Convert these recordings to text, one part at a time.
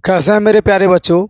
कैसे हैं मेरे प्यारे बच्चों।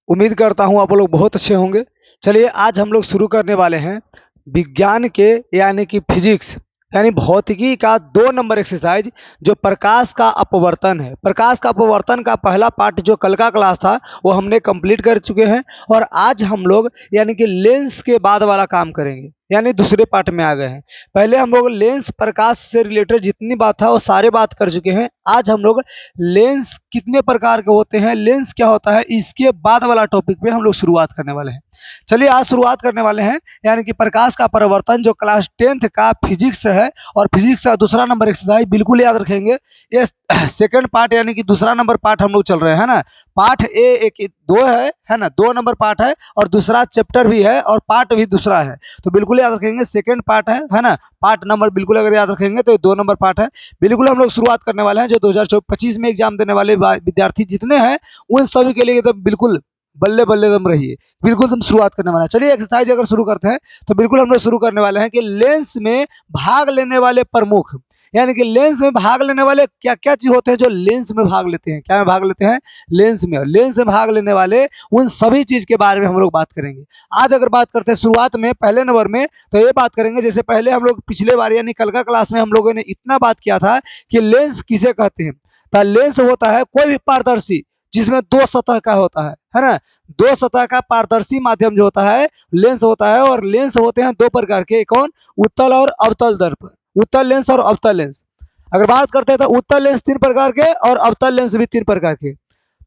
उम्मीद करता हूँ आप लोग बहुत अच्छे होंगे। चलिए आज हम लोग शुरू करने वाले हैं विज्ञान के यानी कि फिजिक्स यानी भौतिकी का 2 नंबर एक्सरसाइज जो प्रकाश का अपवर्तन है। प्रकाश का अपवर्तन का पहला पार्ट जो कल का क्लास था वो हमने कंप्लीट कर चुके हैं और आज हम लोग यानी कि लेंस के बाद वाला काम करेंगे यानी दूसरे पार्ट में आ गए हैं। पहले हम लोग लेंस प्रकाश से रिलेटेड जितनी बात था वो सारे बात कर चुके हैं। आज हम लोग लेंस कितने प्रकार के होते हैं, लेंस क्या होता है, इसके बाद वाला टॉपिक पे हम लोग शुरुआत करने वाले हैं। चलिए आज शुरुआत करने वाले हैं यानी कि प्रकाश का परावर्तन जो क्लास 10th का फिजिक्स है और फिजिक्स का 2 नंबर एक्सरसाइज बिल्कुल याद रखेंगे। ये सेकंड पार्ट यानी कि 2 नंबर पार्ट हम लोग चल रहे हैं ना। पार्ट ए एक दो है ना, 2 नंबर पार्ट है और दूसरा चैप्टर भी है और पार्ट भी दूसरा है, तो बिल्कुल याद रखेंगे। सेकंड पार्ट है ना, पार्ट नंबर बिल्कुल अगर याद रखेंगे तो 2 नंबर पार्ट है। बिल्कुल हम लोग शुरुआत करने वाले हैं। जो 2025 में एग्जाम देने वाले विद्यार्थी जितने हैं उन सभी के लिए एकदम बिल्कुल बल्ले बल्ले दम रहिए, बिल्कुल तुम शुरुआत करने वाला है। चलिए एक्सरसाइज अगर शुरू करते हैं तो बिल्कुल हम लोग शुरू करने वाले हैं कि लेंस में भाग लेने वाले प्रमुख यानी कि लेंस में भाग लेने वाले क्या क्या चीज होते हैं जो लेंस में भाग लेते हैं। क्या में भाग लेते हैं? लेंस में। लेंस में भाग लेने वाले उन सभी चीज के बारे में हम लोग बात करेंगे। आज अगर बात करते हैं शुरुआत में पहले नंबर में तो ये बात करेंगे, जैसे पहले हम लोग पिछले बार यानी कल का क्लास में हम लोगों ने इतना बात किया था कि लेंस किसे कहते हैं। तो लेंस होता है कोई भी पारदर्शी जिसमें 2 सतह का होता है ना। 2 सतह का पारदर्शी माध्यम जो होता है लेंस होता है। और लेंस होते हैं 2 प्रकार के, कौन? उत्तल और अवतल दर्पण, उत्तल लेंस और अवतल लेंस। अगर बात करते हैं तो उत्तल लेंस 3 प्रकार के और अवतल लेंस भी 3 प्रकार के।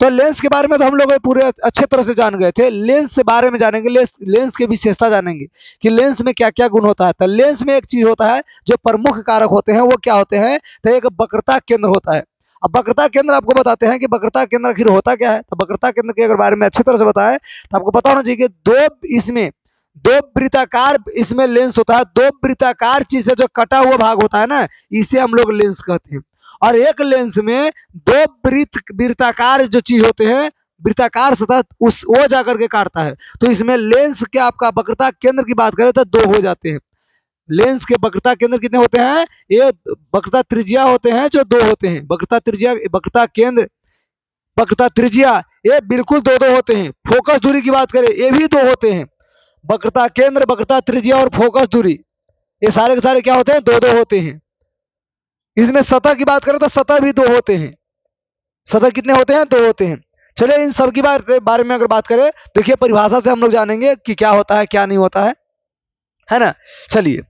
तो लेंस के बारे में तो हम लोग पूरे अच्छे तरह से जान गए थे। लेंस के बारे में जानेंगे, लेंस की विशेषता जानेंगे कि लेंस में क्या क्या गुण होता है। तो लेंस में एक चीज होता है जो प्रमुख कारक होते हैं, वो क्या होते हैं? तो एक वक्रता केंद्र होता है। अब वक्रता केंद्र आपको बताते हैं कि वक्रता केंद्र आखिर होता क्या है। तो वक्रता केंद्र के अगर बारे में अच्छी तरह से बताएं तो आपको पता होना चाहिए कि दो वृत्ताकार इसमें लेंस होता है। 2 वृत्ताकार चीज से जो कटा हुआ भाग होता है ना, इसे हम लोग लेंस कहते हैं। और एक लेंस में 2 वृत्ताकार जो चीज होते हैं, वृत्ताकार सतह उस वो जाकर के काटता है। तो इसमें लेंस के आपका वक्रता केंद्र की बात करें तो 2 हो जाते हैं। लेंस के वक्रता केंद्र कितने होते हैं? ये वक्रता त्रिज्या होते हैं जो 2 होते हैं। वक्रता त्रिज्या, वक्रता केंद्र, वक्रता त्रिज्या ये बिल्कुल 2 होते हैं। फोकस दूरी की बात करें ये भी 2 होते हैं। वक्रता केंद्र, वक्रता त्रिज्या और फोकस दूरी ये सारे के सारे क्या होते हैं? 2 होते हैं। इसमें सतह की बात करें तो सतह भी 2 होते हैं। सतह कितने होते हैं? 2 होते हैं। चलिए इन सब की बारे में अगर बात करें, देखिए परिभाषा से हम लोग जानेंगे कि क्या होता है क्या नहीं होता है ना। चलिए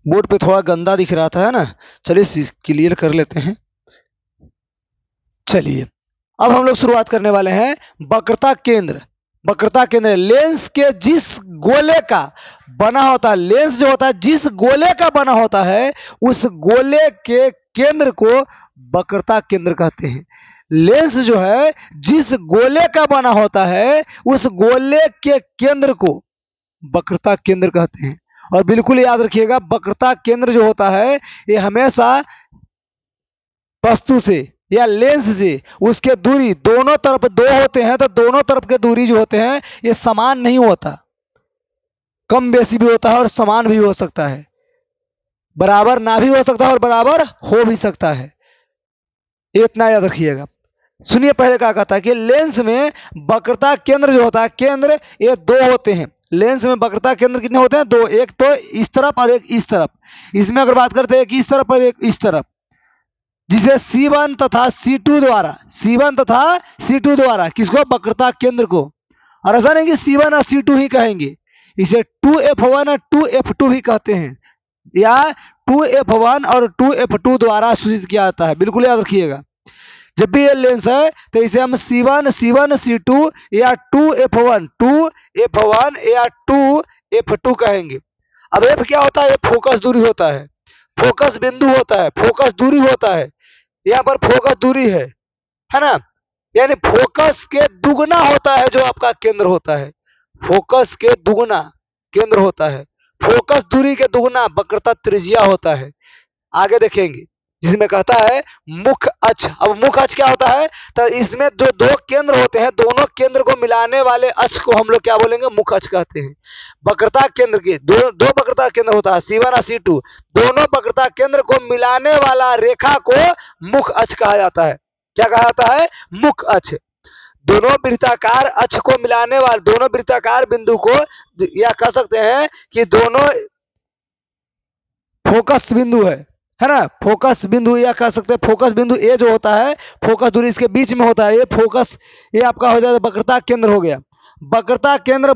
बोर्ड पे थोड़ा गंदा दिख रहा था है ना, चलिए क्लियर कर लेते हैं। चलिए अब हम लोग शुरुआत करने वाले हैं वक्रता केंद्र। वक्रता केंद्र लेंस के जिस गोले का बना होता है, लेंस जो होता है जिस गोले का बना होता है उस गोले के केंद्र को वक्रता केंद्र कहते हैं। लेंस जो है जिस गोले का बना होता है उस गोले के केंद्र को वक्रता केंद्र कहते हैं। और बिल्कुल याद रखिएगा वक्रता केंद्र जो होता है ये हमेशा वस्तु से या लेंस से उसके दूरी दोनों तरफ 2 होते हैं। तो दोनों तरफ के दूरी जो होते हैं ये समान नहीं होता, कम बेसी भी होता है और समान भी हो सकता है, बराबर ना भी हो सकता है और बराबर हो भी सकता है। इतना याद रखिएगा। सुनिए पहले क्या कहता है कि लेंस में वक्रता केंद्र जो होता है, केंद्र ये 2 होते हैं। लेंस में वक्रता केंद्र कितने होते हैं? 2। एक तो इस तरफ और एक इस तरफ। इसमें अगर बात करते हैं एक इस तरफ और एक इस तरफ, जिसे C1 तथा C2 द्वारा, C1 तथा C2 द्वारा किसको? वक्रता केंद्र को। और ऐसा नहीं कि C1 और C2 ही कहेंगे, इसे 2F1 और 2F2 भी कहते हैं या 2F1 और 2F2 द्वारा सूचित किया जाता है। बिल्कुल याद रखिएगा। जब भी ये लेंस है तो इसे हम C1 C2 या 2F1 या 2F2 कहेंगे। अब F क्या होता है? ये फोकस दूरी होता है, फोकस बिंदु होता है, फोकस दूरी होता है। यहाँ पर फोकस दूरी है ना, यानी फोकस के दुगना होता है जो आपका केंद्र होता है। फोकस के दुगना केंद्र होता है, फोकस दूरी के दुगना वक्रता त्रिज्या होता है। आगे देखेंगे जिसमें कहता है मुख्य अक्ष। अब मुख्य अक्ष क्या होता है, तो इसमें जो दो केंद्र होते हैं, दोनों केंद्र को मिलाने वाले अक्ष को हम लोग क्या बोलेंगे, मुख्य अक्ष कहते हैं। वक्रता केंद्र के दो वक्रता केंद्र होता है C1 और C2, दोनों वक्रता केंद्र को मिलाने वाला रेखा को मुख्य अक्ष कहा जाता है। क्या कहा जाता है, मुख्य अक्ष। दोनों वृत्ताकार अक्ष को मिलाने वाले, दोनों वृत्ताकार बिंदु को, या कह सकते हैं कि दोनों फोकस बिंदु है ना, फोकस बिंदु, या कह सकते हैं फोकस बिंदु ए जो होता है, फोकस दूरी इसके बीच में होता है, ये फोकस, ये आपका हो जाता है वक्रता केंद्र हो गया। वक्रता केंद्र,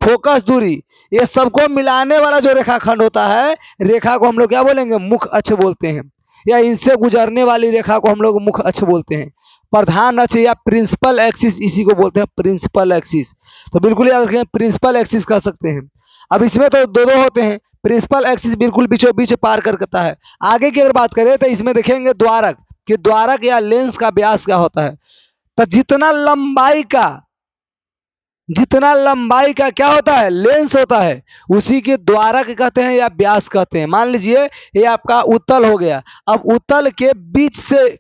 फोकस दूरी, ये सबको मिलाने वाला जो रेखाखंड होता है, रेखा को हम लोग क्या बोलेंगे, मुख्य अक्ष बोलते हैं, या इनसे गुजरने वाली रेखा को हम लोग मुख्य अक्ष बोलते हैं। प्रधान अक्ष या प्रिंसिपल एक्सिस इसी को बोलते हैं, प्रिंसिपल एक्सिस। तो बिल्कुल याद रखें, प्रिंसिपल एक्सिस कह सकते हैं। अब इसमें तो दो दो होते हैं, प्रिंसिपल एक्सिस बिल्कुल बीचों बीच पार करता है। आगे की अगर बात करें तो इसमें देखेंगे द्वारक, कि द्वारक या लेंस का व्यास क्या होता है। तो जितना लंबाई का क्या होता है, लेंस होता है, उसी के द्वारक कहते हैं या व्यास कहते हैं। मान लीजिए ये आपका उत्तल हो गया, अब उत्तल के बीच से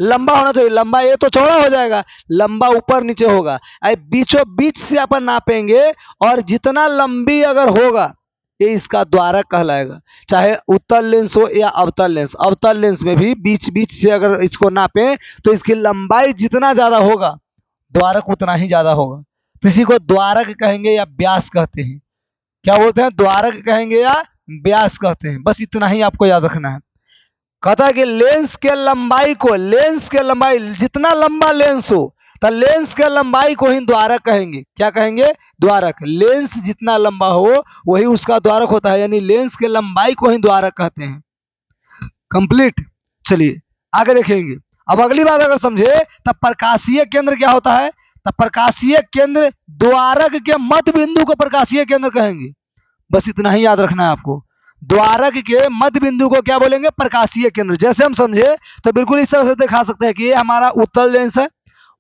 लंबा होना चाहिए, लंबा ये तो चौड़ा हो जाएगा, लंबा ऊपर नीचे होगा, बीचों बीच से अपन नापेंगे, और जितना लंबी अगर होगा ये इसका द्वारक कहलाएगा। चाहे उत्तल लेंस हो या अवतल लेंस, अवतल लेंस में भी बीच बीच से अगर इसको नापें तो इसकी लंबाई जितना ज्यादा होगा, द्वारक उतना ही ज्यादा होगा। तो इसी को द्वारक कहेंगे या व्यास कहते हैं। क्या बोलते हैं, द्वारक कहेंगे या व्यास कहते हैं। बस इतना ही आपको याद रखना है। कहता है कि लेंस के लंबाई जितना लंबा लेंस हो, तो लेंस के लंबाई को ही द्वारक कहेंगे। क्या कहेंगे, द्वारक। लेंस जितना लंबा हो वही उसका द्वारक होता है, यानी लेंस के लंबाई को ही द्वारक कहते हैं। कंप्लीट। चलिए आगे देखेंगे। अब अगली बात अगर समझे तब प्रकाशीय केंद्र क्या होता है, तब प्रकाशीय केंद्र, द्वारक के मध्य बिंदु को प्रकाशीय केंद्र कहेंगे। बस इतना ही याद रखना है आपको। द्वारक के मध्य बिंदु को क्या बोलेंगे, प्रकाशीय केंद्र। जैसे हम समझे तो बिल्कुल इस तरह से दिखा सकते हैं कि ये हमारा उत्तल लेंस है,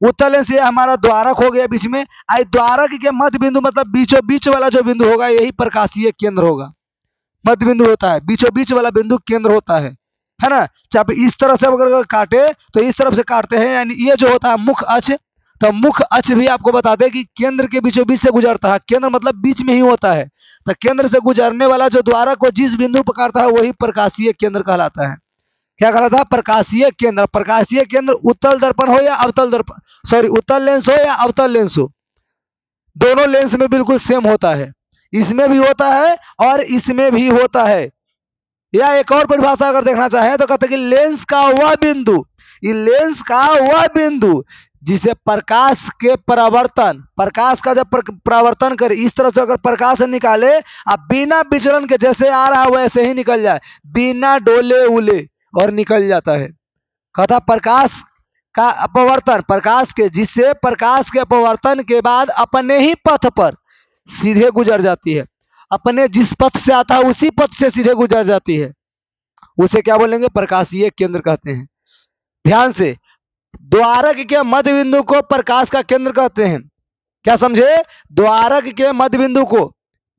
उत्तल लेंस ये हमारा द्वारक हो गया बीच में। आई द्वारक के मध्य बिंदु मतलब बीचों बीच वाला जो बिंदु होगा यही प्रकाशीय केंद्र होगा। मध्य बिंदु होता है, बीचों बीच वाला बिंदु केंद्र होता है ना। चाहे इस तरह से अगर काटे तो इस तरफ से काटते हैं, यानी ये जो होता है मुख्य अक्ष। तो मुख्य अक्ष भी आपको बता दें कि केंद्र के बीचों बीच से गुजरता है, केंद्र मतलब बीच में ही होता है। तो केंद्र से गुजरने वाला जो द्वारक को जिस बिंदु पर काटता है वही प्रकाशीय केंद्र कहलाता है। क्या कहलाता है, प्रकाशीय केंद्र। प्रकाशीय केंद्र उत्तल दर्पण हो या अवतल दर्पण, सॉरी उत्तल लेंस हो या अवतल लेंस हो, दोनों लेंस में बिल्कुल सेम होता है। इसमें भी होता है और इसमें भी होता है। या एक और परिभाषा अगर देखना चाहे तो कहते हैं कि लेंस का वह बिंदु, ये लेंस का वह बिंदु जिसे प्रकाश के परावर्तन, प्रकाश का जब परावर्तन करे, इस तरफ से अगर प्रकाश निकाले अब बिना विचलन के, जैसे आ रहा है वैसे ही निकल जाए, बिना डोले उले और निकल जाता है। कहता प्रकाश का अपवर्तन, प्रकाश के, जिससे प्रकाश के अपवर्तन के बाद अपने ही पथ पर सीधे गुजर जाती है, अपने जिस पथ से आता है उसी पथ से सीधे गुजर जाती है, उसे क्या बोलेंगे, प्रकाशीय केंद्र कहते हैं। ध्यान से, द्वारक के मध्य बिंदु को प्रकाश का केंद्र कहते हैं। क्या समझे, द्वारक के मध्य बिंदु को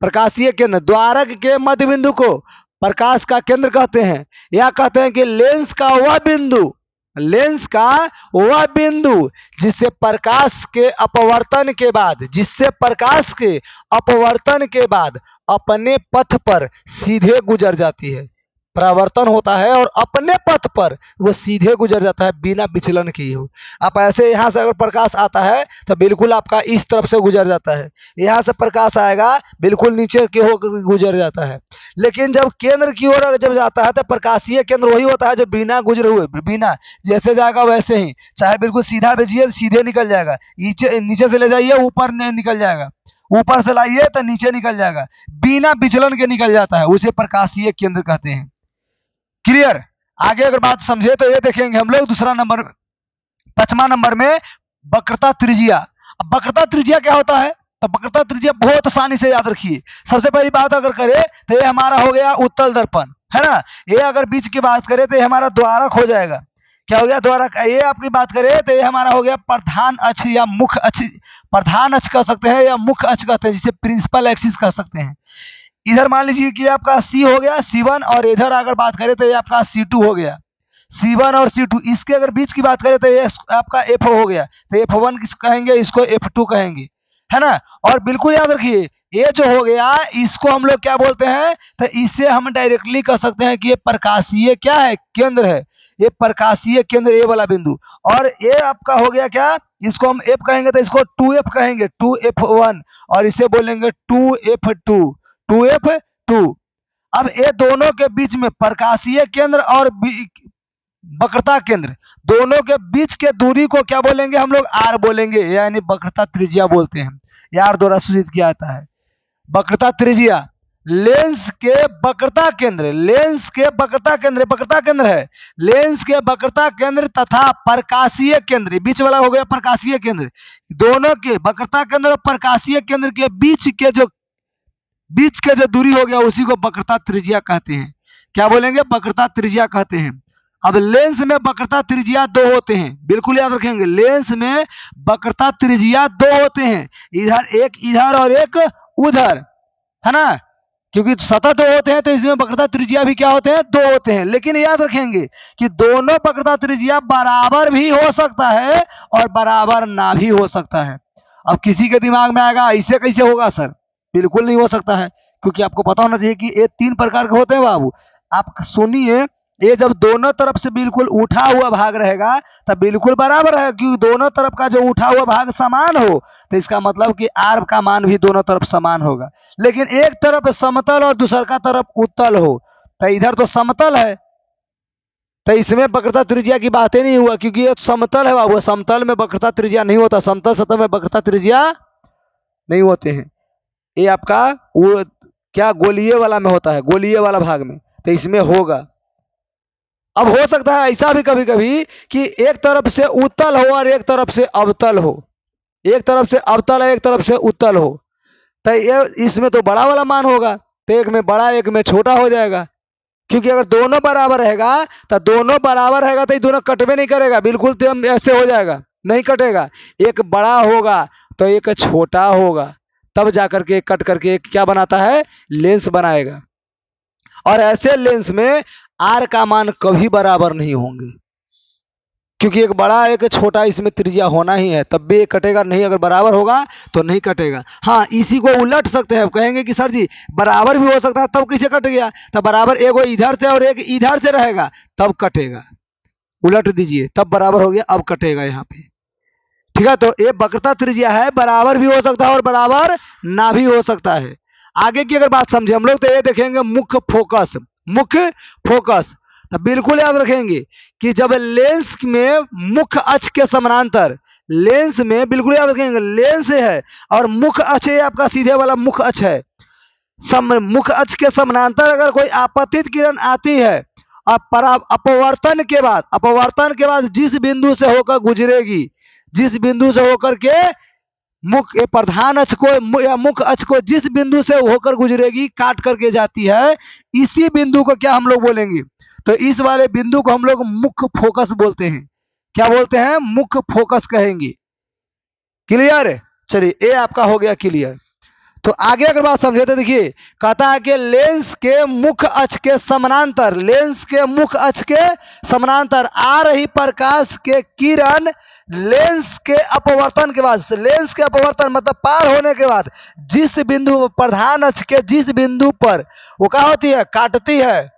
प्रकाशीय केंद्र, द्वारक के मध्य बिंदु को प्रकाश का केंद्र कहते हैं। या कहते हैं कि लेंस का वह बिंदु, लेंस का वह बिंदु जिससे प्रकाश के अपवर्तन के बाद, जिससे प्रकाश के अपवर्तन के बाद अपने पथ पर सीधे गुजर जाती है। परावर्तन होता है और अपने पथ पर वो सीधे गुजर जाता है बिना विचलन किए हो। आप ऐसे यहाँ से अगर प्रकाश आता है तो बिल्कुल आपका इस तरफ से गुजर जाता है, यहाँ से प्रकाश आएगा बिल्कुल नीचे की होकर गुजर जाता है। लेकिन जब केंद्र की ओर जब जाता है तो प्रकाशीय केंद्र वही होता है जो बिना गुजरे हुए, बिना, जैसे जाएगा वैसे ही, चाहे बिल्कुल सीधा भेजिए सीधे निकल जाएगा, नीचे से ले जाइए ऊपर निकल जाएगा, ऊपर से लाइए तो नीचे निकल जाएगा, बिना विचलन के निकल जाता है, उसे प्रकाशीय केंद्र कहते हैं। क्लियर। आगे अगर बात समझे तो ये देखेंगे हम लोग दूसरा नंबर, 5वां नंबर में वक्रता त्रिज्या। अब वक्रता त्रिज्या क्या होता है, तो वक्रता त्रिज्या बहुत आसानी से याद रखिए। सबसे पहली बात अगर करें तो ये हमारा हो गया उत्तल दर्पण, है ना। ये अगर बीच की बात करें तो ये हमारा द्वारक हो जाएगा। क्या हो गया, द्वारक। ये आपकी बात करें तो ये हमारा हो गया प्रधान अक्ष या मुख्य अक्ष, प्रधान अक्ष कह सकते हैं या मुख्य अक्ष कहते हैं, जिसे प्रिंसिपल एक्सिस कह सकते हैं। इधर मान लीजिए कि आपका C हो गया C1, और इधर अगर बात करें तो ये आपका C2 हो गया। C1 और C2, इसके अगर बीच की बात करें तो ये आपका F हो गया, तो F1 किसको कहेंगे, इसको F2 कहेंगे, है ना। और बिल्कुल याद रखिए ये जो हो गया इसको हम लोग क्या बोलते हैं, तो इससे हम डायरेक्टली कह सकते हैं कि ये प्रकाशीय क्या है, केंद्र है, ये प्रकाशीय केंद्र ए वाला बिंदु। और ये आपका हो गया क्या, इसको हम F कहेंगे तो इसको 2F कहेंगे, 2F1, और इसे बोलेंगे 2F2, 2F2। अब ये दोनों के बीच में प्रकाशीय केंद्र और वक्रता केंद्र, दोनों के बीच के दूरी को क्या बोलेंगे हम लोग, आर बोलेंगे, यानी वक्रता त्रिज्या बोलते हैं। यार द्वारा सूचित किया जाता है वक्रता त्रिज्या। लेंस के वक्रता केंद्र, लेंस के वक्रता केंद्र, वक्रता केंद्र है, लेंस के वक्रता केंद्र तथा प्रकाशीय केंद्र, बीच वाला हो गया प्रकाशीय केंद्र, दोनों के वक्रता केंद्र और प्रकाशीय केंद्र के बीच के जो दूरी हो गया उसी को वक्रता त्रिज्या कहते हैं। क्या बोलेंगे, वक्रता त्रिज्या कहते हैं। अब लेंस में वक्रता त्रिज्या दो होते हैं, बिल्कुल याद रखेंगे, लेंस में वक्रता त्रिज्या दो होते हैं, एक इधर और एक उधर, है ना, क्योंकि सतह दो होते हैं तो इसमें वक्रता त्रिज्या भी क्या होते हैं, दो होते हैं। लेकिन याद रखेंगे कि दोनों वक्रता त्रिज्या बराबर भी हो सकता है और बराबर ना भी हो सकता है। अब किसी के दिमाग में आएगा ऐसे कैसे होगा सर, बिल्कुल नहीं हो सकता है, क्योंकि आपको पता होना चाहिए कि ये 3 प्रकार के होते हैं बाबू। आप सुनिए, ये जब दोनों तरफ से बिल्कुल उठा हुआ भाग रहेगा तब बिल्कुल बराबर है, क्योंकि दोनों तरफ का जो उठा हुआ भाग समान हो तो इसका मतलब कि आर का मान भी दोनों तरफ समान होगा। लेकिन एक तरफ समतल और दूसर का तरफ उत्तल हो, तो इधर तो समतल है तो इसमें वक्रता त्रिज्या की बातें नहीं हुआ, क्योंकि ये समतल है बाबू, समतल में वक्रता त्रिज्या नहीं होता, समतल सतह में वक्रता त्रिज्या नहीं होते हैं। ये आपका वो क्या गोलीय वाला में होता है, गोलीय वाला भाग में, तो इसमें होगा। अब हो सकता है ऐसा भी कभी कभी कि एक तरफ से उत्तल हो और एक तरफ से अवतल हो, एक तरफ से अवतल है एक तरफ से उत्तल हो, तो ये इसमें तो बड़ा वाला मान होगा, तो एक में बड़ा एक में छोटा हो जाएगा। क्योंकि अगर दोनों बराबर रहेगा तो दोनों बराबर रहेगा तो ये दोनों कटवे नहीं करेगा, बिल्कुल तो ऐसे हो जाएगा, नहीं कटेगा। एक बड़ा होगा तो एक छोटा होगा, तब जाकर के कट करके एक क्या बनाता है, लेंस बनाएगा। और ऐसे लेंस में आर का मान कभी बराबर नहीं होंगे, क्योंकि एक बड़ा एक छोटा इसमें त्रिज्या होना ही है, तब भी एक कटेगा नहीं, अगर बराबर होगा तो नहीं कटेगा। हाँ, इसी को उलट सकते हैं, कहेंगे कि सर जी बराबर भी हो सकता है, तब कैसे कट गया, तब बराबर एक इधर से और एक इधर से रहेगा तब कटेगा, उलट दीजिए तब बराबर हो गया, अब कटेगा यहाँ पे, ठीक है। तो ये वक्रता त्रिज्या है, बराबर भी हो सकता है और बराबर ना भी हो सकता है। आगे की अगर बात समझे हम लोग तो ये देखेंगे मुख्य फोकस, मुख्य फोकस। तो बिल्कुल याद रखेंगे कि जब लेंस में मुख्य अक्ष के समानांतर, लेंस में बिल्कुल याद रखेंगे लेंस है और मुख्य अक्ष आपका सीधे वाला मुख्य अक्ष है, मुख्य अक्ष के समानांतर अगर कोई आपतित किरण आती है, अपवर्तन के बाद जिस बिंदु से होकर गुजरेगी, जिस बिंदु से होकर के मुख्य प्रधान अक्ष को या मुख्य अक्ष को जिस बिंदु से होकर गुजरेगी, काट करके जाती है, इसी बिंदु को क्या हम लोग बोलेंगे, तो इस वाले बिंदु को हम लोग मुख्य फोकस बोलते हैं। क्या बोलते हैं, मुख्य फोकस कहेंगे। क्लियर, चलिए ये आपका हो गया क्लियर। तो आगे अगर बात समझे तो देखिए, कहता है कि लेंस के मुख्य अक्ष के समानांतर, लेंस के मुख्य अक्ष के समानांतर आ रही प्रकाश के किरण लेंस के अपवर्तन के बाद, लेंस के अपवर्तन मतलब पार होने के बाद जिस बिंदु, प्रधान अक्ष के जिस बिंदु पर वो क्या होती है, काटती है,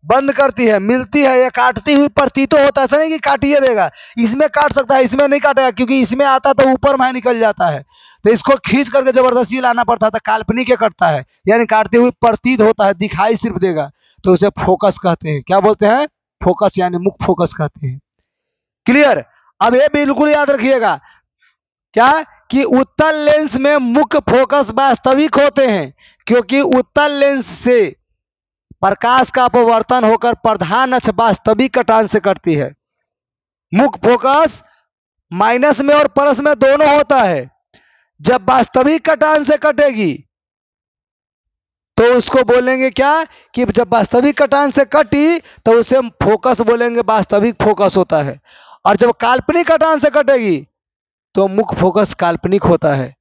बंद करती है, मिलती है, या काटती हुई प्रतीत होता है, ऐसा नहीं कि काटिए देगा, इसमें काट सकता है, इसमें नहीं काटेगा, क्योंकि इसमें आता तो ऊपर में निकल जाता है, तो इसको खींच करके जबरदस्ती लाना पड़ता था, काल्पनिक कटता है, यानी काटते हुए प्रतीत होता है, दिखाई सिर्फ देगा, तो उसे फोकस कहते हैं। क्या बोलते हैं, फोकस, यानी मुख्य फोकस कहते हैं। क्लियर। अब ये बिल्कुल याद रखिएगा क्या, कि उत्तल लेंस में मुख्य फोकस वास्तविक होते हैं, क्योंकि उत्तल लेंस से प्रकाश का अपवर्तन होकर प्रधान अक्ष वास्तविक कटान से कटती है। मुख्य फोकस माइनस में और प्लस में दोनों होता है। जब वास्तविक कटान से कटेगी तो उसको बोलेंगे क्या, कि जब वास्तविक कटान से कटी तो उसे फोकस बोलेंगे, वास्तविक फोकस होता है। और जब काल्पनिक कटान से कटेगी तो मुख्य फोकस काल्पनिक होता है।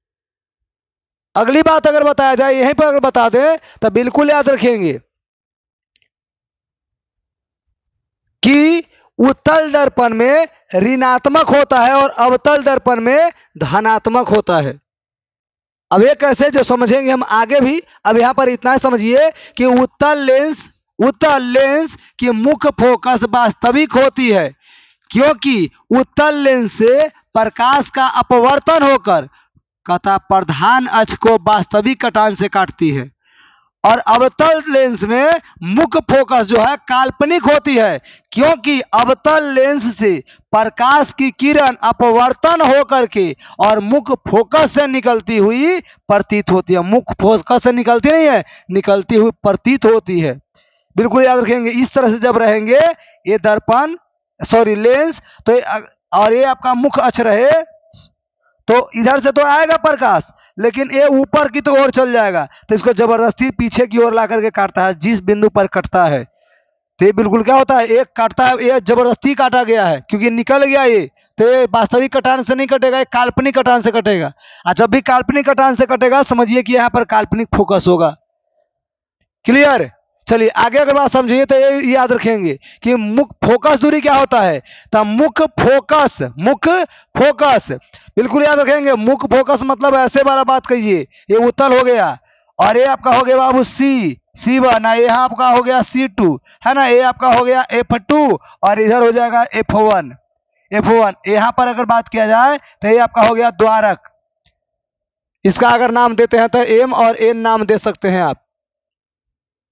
अगली बात अगर बताया जाए, यहीं पर अगर बता दें तो बिल्कुल याद रखेंगे कि उत्तल दर्पण में ऋणात्मक होता है और अवतल दर्पण में धनात्मक होता है। अब ये कैसे जो समझेंगे हम आगे भी। अब यहाँ पर इतना समझिए कि उत्तल लेंस की मुख्य फोकस वास्तविक होती है, क्योंकि उत्तल लेंस से प्रकाश का अपवर्तन होकर कथा प्रधान अक्ष को वास्तविक कटान से काटती है, और अवतल लेंस में मुख्य फोकस जो है काल्पनिक होती है, क्योंकि अवतल लेंस से प्रकाश की किरण अपवर्तन होकर के और मुख्य फोकस से निकलती हुई प्रतीत होती है। मुख्य फोकस से निकलती नहीं है, निकलती हुई प्रतीत होती है। बिल्कुल याद रखेंगे। इस तरह से जब रहेंगे ये दर्पण लेंस, तो और ये आपका मुख्य अक्ष रहे, तो इधर से तो आएगा प्रकाश, लेकिन ये ऊपर की तो ओर चल जाएगा, तो इसको जबरदस्ती पीछे की ओर ला करके काटता है जिस बिंदु पर कटता है। तो ये बिल्कुल क्या होता है, एक काटता है, ये जबरदस्ती काटा गया है क्योंकि निकल गया ये, तो ये वास्तविक कटान से नहीं कटेगा, ये काल्पनिक कटान से कटेगा। और जब भी काल्पनिक कटान से कटेगा समझिए कि यहाँ पर काल्पनिक फोकस होगा। क्लियर। चलिए आगे अगर बात समझिए तो ये याद रखेंगे कि मुख्य फोकस दूरी क्या होता है। तो मुख्य फोकस बिल्कुल याद रखेंगे। मुख्य फोकस मतलब ऐसे वाला बात कहिए, ये उत्तल हो गया और ये आपका हो गया बाबू C1, यहाँ आपका हो गया C2 है ना, ये आपका हो गया F2 और इधर हो जाएगा F1। यहाँ पर अगर बात किया जाए तो ये आपका हो गया द्वारक। इसका अगर नाम देते हैं तो M और N नाम दे सकते हैं आप।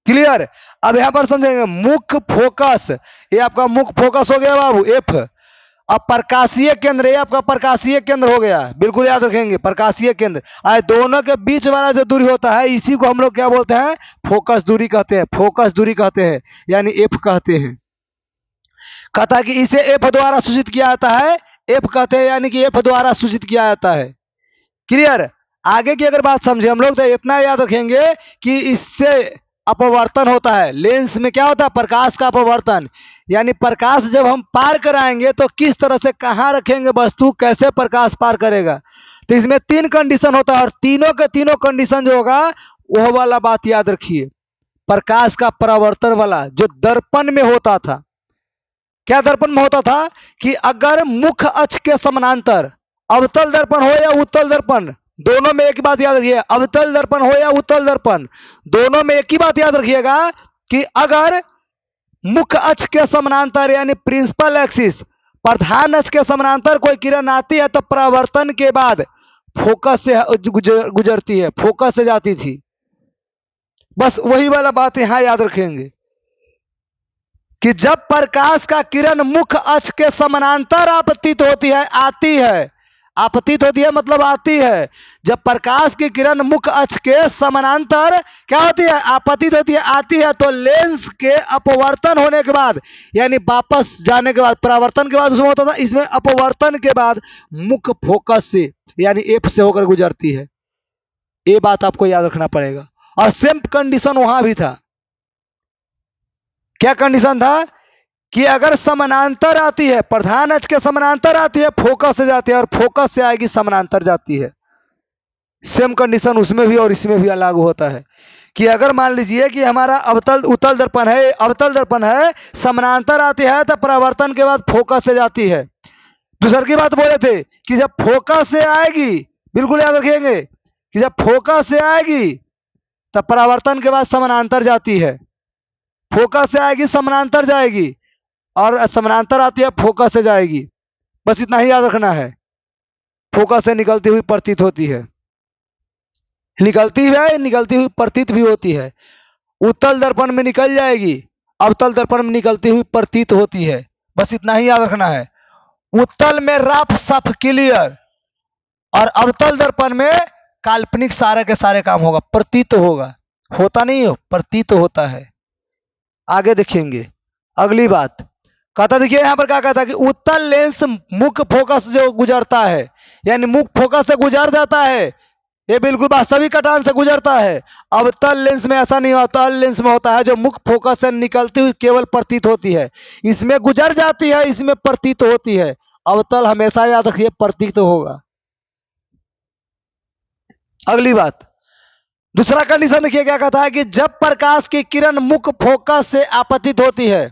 क्लियर। अब यहां पर समझेंगे मुख्य फोकस, ये आपका मुख्य फोकस हो गया बाबू F। अब प्रकाशीय केंद्र, ये आपका प्रकाशीय केंद्र हो गया। बिल्कुल याद रखेंगे प्रकाशीय केंद्र। दोनों के बीच वाला जो दूरी होता है इसी को हम लोग क्या बोलते हैं, फोकस दूरी कहते हैं। फोकस दूरी कहते हैं यानी F कहते हैं। कहता है कि इसे F द्वारा सूचित किया जाता है, F कहते हैं यानी कि F द्वारा सूचित किया जाता है। क्लियर। आगे की अगर बात समझे हम लोग तो इतना याद रखेंगे कि इससे अपवर्तन होता है। लेंस में क्या होता है, प्रकाश का अपवर्तन, यानी प्रकाश जब हम पार कराएंगे तो किस तरह से कहाँ रखेंगे वस्तु, कैसे प्रकाश पार करेगा। तो इसमें 3 कंडीशन होता है और तीनों के तीनों कंडीशन जो होगा वह वाला बात याद रखिए। प्रकाश का परावर्तन वाला जो दर्पण में होता था, क्या दर्पण में होता था कि अगर मुख्य अक्ष के समानांतर अवतल दर्पण हो या उत्तल दर्पण, दोनों में एक ही बात याद रखिए, अवतल दर्पण हो या उत्तल दर्पण, दोनों में एक ही बात याद रखिएगा कि अगर मुख्य अक्ष के समानांतर यानी प्रिंसिपल एक्सिस, प्रधान अक्ष के समानांतर कोई किरण आती है तो परावर्तन के बाद फोकस से गुजरती है, फोकस से जाती थी। बस वही वाला बात यहां याद रखेंगे कि जब प्रकाश का किरण मुख्य अक्ष के समानांतर आपतित होती है, आपतित होती है मतलब आती है। जब प्रकाश की किरण मुख्य अक्ष के समानांतर क्या होती है, आपतित होती है, आती है, तो लेंस के अपवर्तन होने के बाद यानी वापस जाने के बाद, परावर्तन के बाद उसमें होता था, इसमें अपवर्तन के बाद मुख्य फोकस से यानी F से होकर गुजरती है। ये बात आपको याद रखना पड़ेगा। और सेम कंडीशन वहां भी था। क्या कंडीशन था कि अगर समानांतर आती है, प्रधान अक्ष के समानांतर आती है, फोकस से जाती है, और फोकस से आएगी समानांतर जाती है। सेम कंडीशन उसमें भी और इसमें भी लागू होता है कि अगर मान लीजिए कि हमारा उत्तल दर्पण है, समानांतर आती है तो परावर्तन के बाद फोकस से जाती है। दूसरी की बात बोले थे कि जब फोकस से आएगी, बिल्कुल याद रखेंगे कि जब फोकस से आएगी तब परावर्तन के बाद समानांतर जाती है, फोकस से आएगी समानांतर जाएगी, और समानांतर आती है फोकस से जाएगी। बस इतना ही याद रखना है। फोकस से निकलती हुई प्रतीत होती है, निकलती हुई प्रतीत भी होती है। उत्तल दर्पण में निकल जाएगी, अवतल दर्पण में निकलती हुई प्रतीत होती है। बस इतना ही याद रखना है। उत्तल में रफ साफ क्लियर और अवतल दर्पण में काल्पनिक सारे के सारे काम होगा, प्रतीत होगा, होता नहीं हो, प्रतीत होता है। आगे देखेंगे अगली बात। कहता देखिए यहां पर क्या कहता है कि उत्तल लेंस मुख्य फोकस जो गुजरता है यानी मुख्य फोकस से गुजर जाता है, ये बिल्कुल वास्तविक कटान से गुजरता है। अवतल लेंस में ऐसा नहीं होता, लेंस में होता है जो मुख्य फोकस से निकलती हुई केवल प्रतीत होती है, इसमें गुजर जाती है, इसमें प्रतीत होती है। अवतल हमेशा याद रखिए प्रतीत होगा। अगली बात, दूसरा कंडीशन देखिए क्या कहता है कि जब प्रकाश की किरण मुख्य फोकस से आपतित होती है,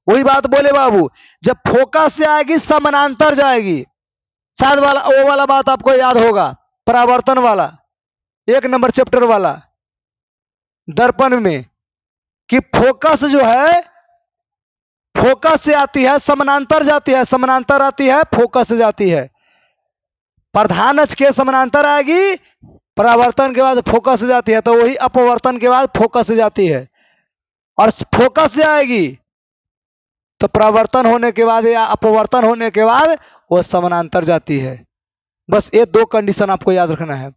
वही बात बोले बाबू, जब फोकस से आएगी समानांतर जाएगी। शायद वाला वो वाला बात आपको याद होगा, परावर्तन वाला, 1 नंबर चैप्टर वाला दर्पण में, कि फोकस जो है फोकस से आती है समानांतर जाती है, समानांतर आती है फोकस से जाती है। प्रधान अक्ष के समानांतर आएगी, परावर्तन के बाद फोकस से जाती है, तो वही अपवर्तन के बाद फोकस से जाती है। और फोकस से आएगी तो परावर्तन होने के बाद या अपवर्तन होने के बाद वो समानांतर जाती है। बस ये 2 कंडीशन आपको याद रखना है।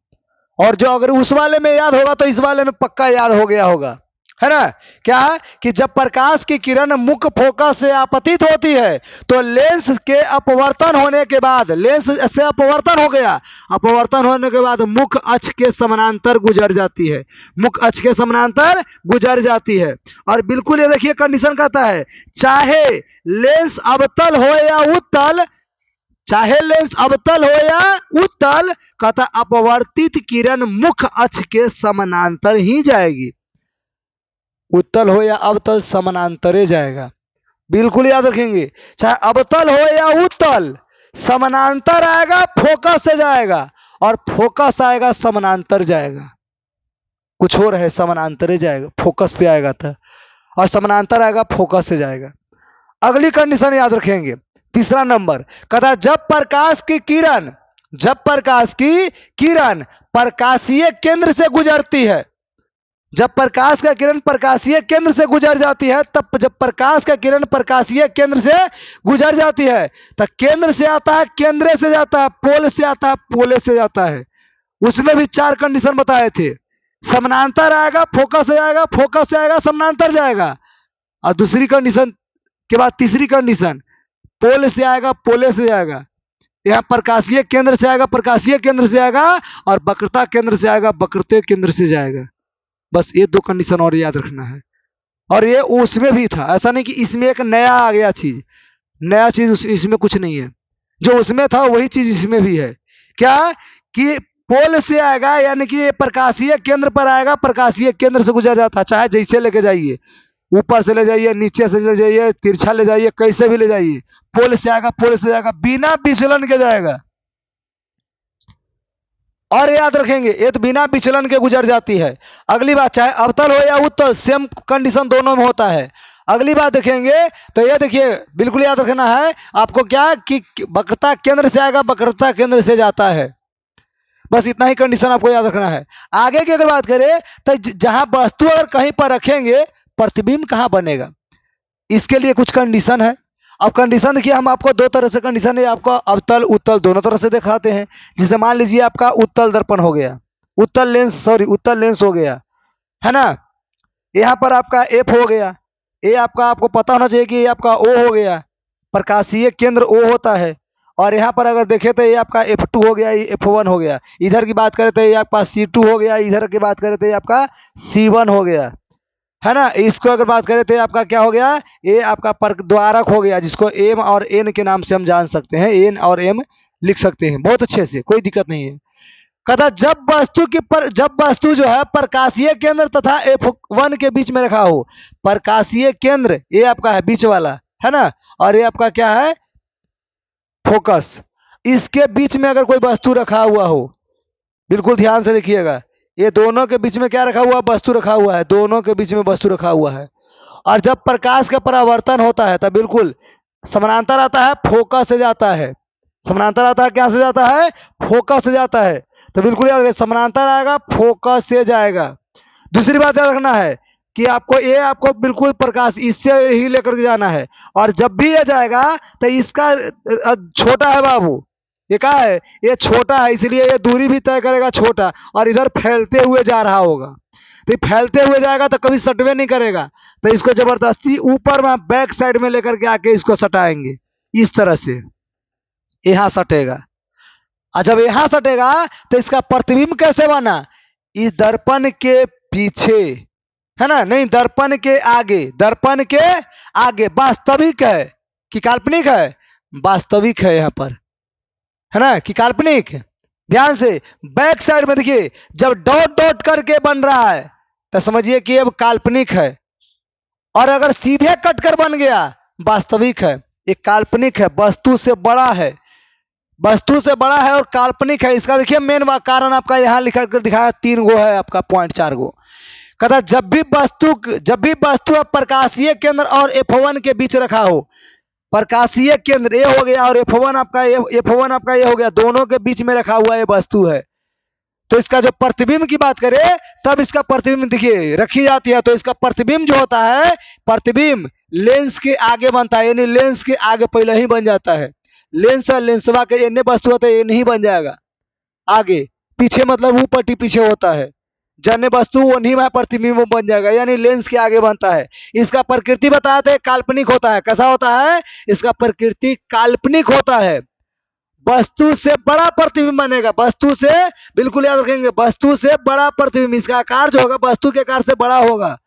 और जो अगर उस वाले में याद होगा तो इस वाले में पक्का याद हो गया होगा, है ना। क्या कि जब प्रकाश की किरण मुख्य फोकस से आपतित होती है तो लेंस के अपवर्तन होने के बाद, लेंस से अपवर्तन हो गया, अपवर्तन होने के बाद मुख्य अक्ष के समानांतर गुजर जाती है, मुख्य अक्ष के समानांतर गुजर जाती है। और बिल्कुल ये देखिए कंडीशन कहता है, चाहे लेंस अवतल हो या उत्तल, चाहे लेंस अवतल हो या उत्तल, कहता अपवर्तित किरण मुख्य अक्ष के समानांतर ही जाएगी। उत्तल हो या अवतल समानांतरे जाएगा, बिल्कुल याद रखेंगे। चाहे अवतल हो या उत्तल, समानांतर आएगा फोकस से जाएगा, और फोकस आएगा समानांतर जाएगा। कुछ और है, समानांतरे जाएगा, फोकस पे आएगा था, और समानांतर आएगा फोकस से जाएगा। अगली कंडीशन याद रखेंगे, 3 नंबर, कहता जब प्रकाश की किरण, जब प्रकाश की किरण प्रकाशीय केंद्र से गुजरती है, जब प्रकाश का किरण प्रकाशीय केंद्र से गुजर जाती है, तब जब प्रकाश का किरण प्रकाशीय केंद्र से गुजर जाती है तो केंद्र से आता है, केंद्र से जाता है, पोल से आता है, पोले से जाता है। उसमें भी 4 कंडीशन बताए थे, समानांतर आएगा फोकस से आएगा, फोकस से आएगा समानांतर जाएगा, और दूसरी कंडीशन के बाद तीसरी कंडीशन, पोल से आएगा पोले से जाएगा। यहाँ प्रकाशीय केंद्र से आएगा, प्रकाशीय केंद्र से आएगा, और वक्रता केंद्र से आएगा, वक्रते केंद्र से जाएगा। बस ये 2 कंडीशन और याद रखना है। और ये उसमें भी था, ऐसा नहीं कि इसमें एक नया आ गया चीज, नया चीज इसमें कुछ नहीं है, जो उसमें था वही चीज इसमें भी है। क्या कि पोल से आएगा, यानी कि प्रकाशीय केंद्र पर आएगा, प्रकाशीय केंद्र से गुजर जाता है, चाहे जैसे लेके जाइए, ऊपर से ले जाइए, नीचे से ले जाइए, तिरछा ले जाइए, कैसे भी ले जाइए, पोल से आएगा, पोल से जाएगा, बिना विचलन के जाएगा। और याद रखेंगे ये तो बिना विचलन के गुजर जाती है। अगली बात, चाहे अवतल हो या उत्तल, सेम कंडीशन दोनों में होता है। अगली बात देखेंगे तो ये देखिए, बिल्कुल याद रखना है आपको, क्या कि वक्रता केंद्र से आएगा, वक्रता केंद्र से जाता है। बस इतना ही कंडीशन आपको याद रखना है। आगे की अगर बात करें तो जहां वस्तु अगर कहीं पर रखेंगे, प्रतिबिंब कहां बनेगा, इसके लिए कुछ कंडीशन है। अब कंडीशन देखिए, हम आपको 2 तरह से कंडीशन है, आपको अवतल उत्तल दोनों तरह से दिखाते हैं। जैसे मान लीजिए आपका उत्तल दर्पण हो गया, उत्तल लेंस हो गया, है ना। यहाँ पर आपका एफ हो गया, ए आपका, आपको पता होना चाहिए कि ये आपका ओ हो गया, प्रकाशीय केंद्र ओ होता है। और यहाँ पर अगर देखें तो ये आपका F2 हो गया, ये F1 हो गया। इधर की बात करें तो ये आपका C2 हो गया, इधर की बात करें तो ये आपका C1 हो गया, है ना। इसको अगर बात करें तो आपका क्या हो गया, ये आपका परद्वारक हो गया, जिसको एम और एन के नाम से हम जान सकते हैं, एन और एम लिख सकते हैं बहुत अच्छे से, कोई दिक्कत नहीं है। कहता जब वस्तु जो है प्रकाशीय केंद्र तथा F1 के बीच में रखा हो, प्रकाशीय केंद्र ये आपका है बीच वाला, है ना, और ये आपका क्या है फोकस, इसके बीच में अगर कोई वस्तु रखा हुआ हो, बिल्कुल ध्यान से देखिएगा, ये दोनों के बीच में क्या रखा हुआ, वस्तु रखा हुआ है, दोनों के बीच में वस्तु रखा हुआ है। और जब प्रकाश का परावर्तन होता है तब बिल्कुल समानांतर आता है, फोकस से जाता है, समानांतर आता है, क्या से जाता है, फोकस से जाता है। तो बिल्कुल याद रखिए, समानांतर आएगा फोकस से जाएगा। दूसरी बात याद रखना है कि आपको बिल्कुल प्रकाश इससे ही लेकर के जाना है, और जब भी ये जाएगा तो इसका छोटा है बाबू, ये क्या है, ये छोटा है, इसलिए ये दूरी भी तय करेगा छोटा, और इधर फैलते हुए जा रहा होगा, तो फैलते हुए जाएगा तो कभी सटवे नहीं करेगा, तो इसको जबरदस्ती ऊपर में बैक साइड में लेकर के आके इसको सटाएंगे, इस तरह से यहाँ सटेगा। और जब यहाँ सटेगा तो इसका प्रतिबिंब कैसे बना, इस दर्पण के पीछे, है ना, नहीं दर्पण के आगे, दर्पण के आगे। वास्तविक है कि काल्पनिक है, वास्तविक है यहाँ पर, है ना, कि काल्पनिक। ध्यान से बैक साइड में देखिए, जब डॉट डॉट करके बन रहा है तो समझिए कि अब काल्पनिक है, और अगर सीधे कट कर बन गया वास्तविक है, ये काल्पनिक है, वस्तु से बड़ा है, वस्तु से बड़ा है और काल्पनिक है। इसका देखिए मेन कारण आपका यहाँ लिखा कर दिखाया, 3 गो है आपका पॉइंट, 4 गो। कहता जब भी वस्तु प्रकाशीय केंद्र और F1 के बीच रखा हो, प्रकाशीय केंद्र ए हो गया और F1 आपका ये हो गया, दोनों के बीच में रखा हुआ ये वस्तु है, तो इसका जो प्रतिबिंब की बात करें तब इसका प्रतिबिंब देखिए रखी जाती है, तो इसका प्रतिबिंब जो होता है, प्रतिबिंब लेंस के आगे बनता है, यानी लेंस के आगे पहले ही बन जाता है। लेंस और लेंसवा के इतने वस्तु होते हैं, ये नहीं बन जाएगा आगे, पीछे मतलब ऊपर पीछे होता है, जन्य वस्तु वो नहीं में प्रतिबिंब बन जाएगा, यानी लेंस के आगे बनता है। इसका प्रकृति बताया था काल्पनिक होता है। कैसा होता है? इसका प्रकृति काल्पनिक होता है, वस्तु से बड़ा प्रतिबिंब बनेगा, वस्तु से, बिल्कुल याद रखेंगे, वस्तु से बड़ा प्रतिबिंब, इसका आकार जो होगा वस्तु के आकार से बड़ा होगा।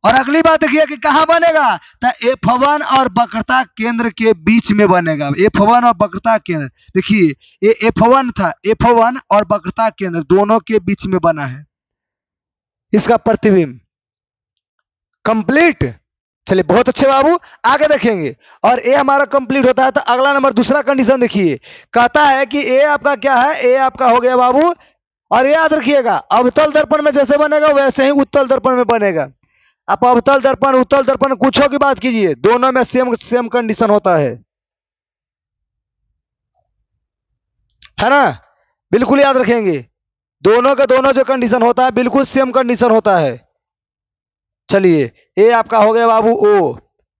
और अगली बात देखिए कि कहाँ बनेगा, तो F1 और वक्रता केंद्र के बीच में बनेगा। F1 और वक्रता केंद्र, देखिए ये F1 था, F1 और वक्रता केंद्र दोनों के बीच में बना है इसका प्रतिबिंब। कंप्लीट। चलिए बहुत अच्छे बाबू, आगे देखेंगे। और ए हमारा कंप्लीट होता है तो अगला नंबर दूसरा कंडीशन देखिए, कहता है कि ए आपका क्या है, ए आपका हो गया बाबू। और ये याद रखिएगा, अवतल दर्पण में जैसे बनेगा वैसे ही उत्तल दर्पण में बनेगा। आप अवतल दर्पण उत्तल दर्पण कुछों की बात कीजिए, दोनों में सेम कंडीशन होता है ना, बिल्कुल याद रखेंगे, दोनों का दोनों जो कंडीशन होता है बिल्कुल सेम कंडीशन होता है। चलिए ए आपका हो गया बाबू ओ,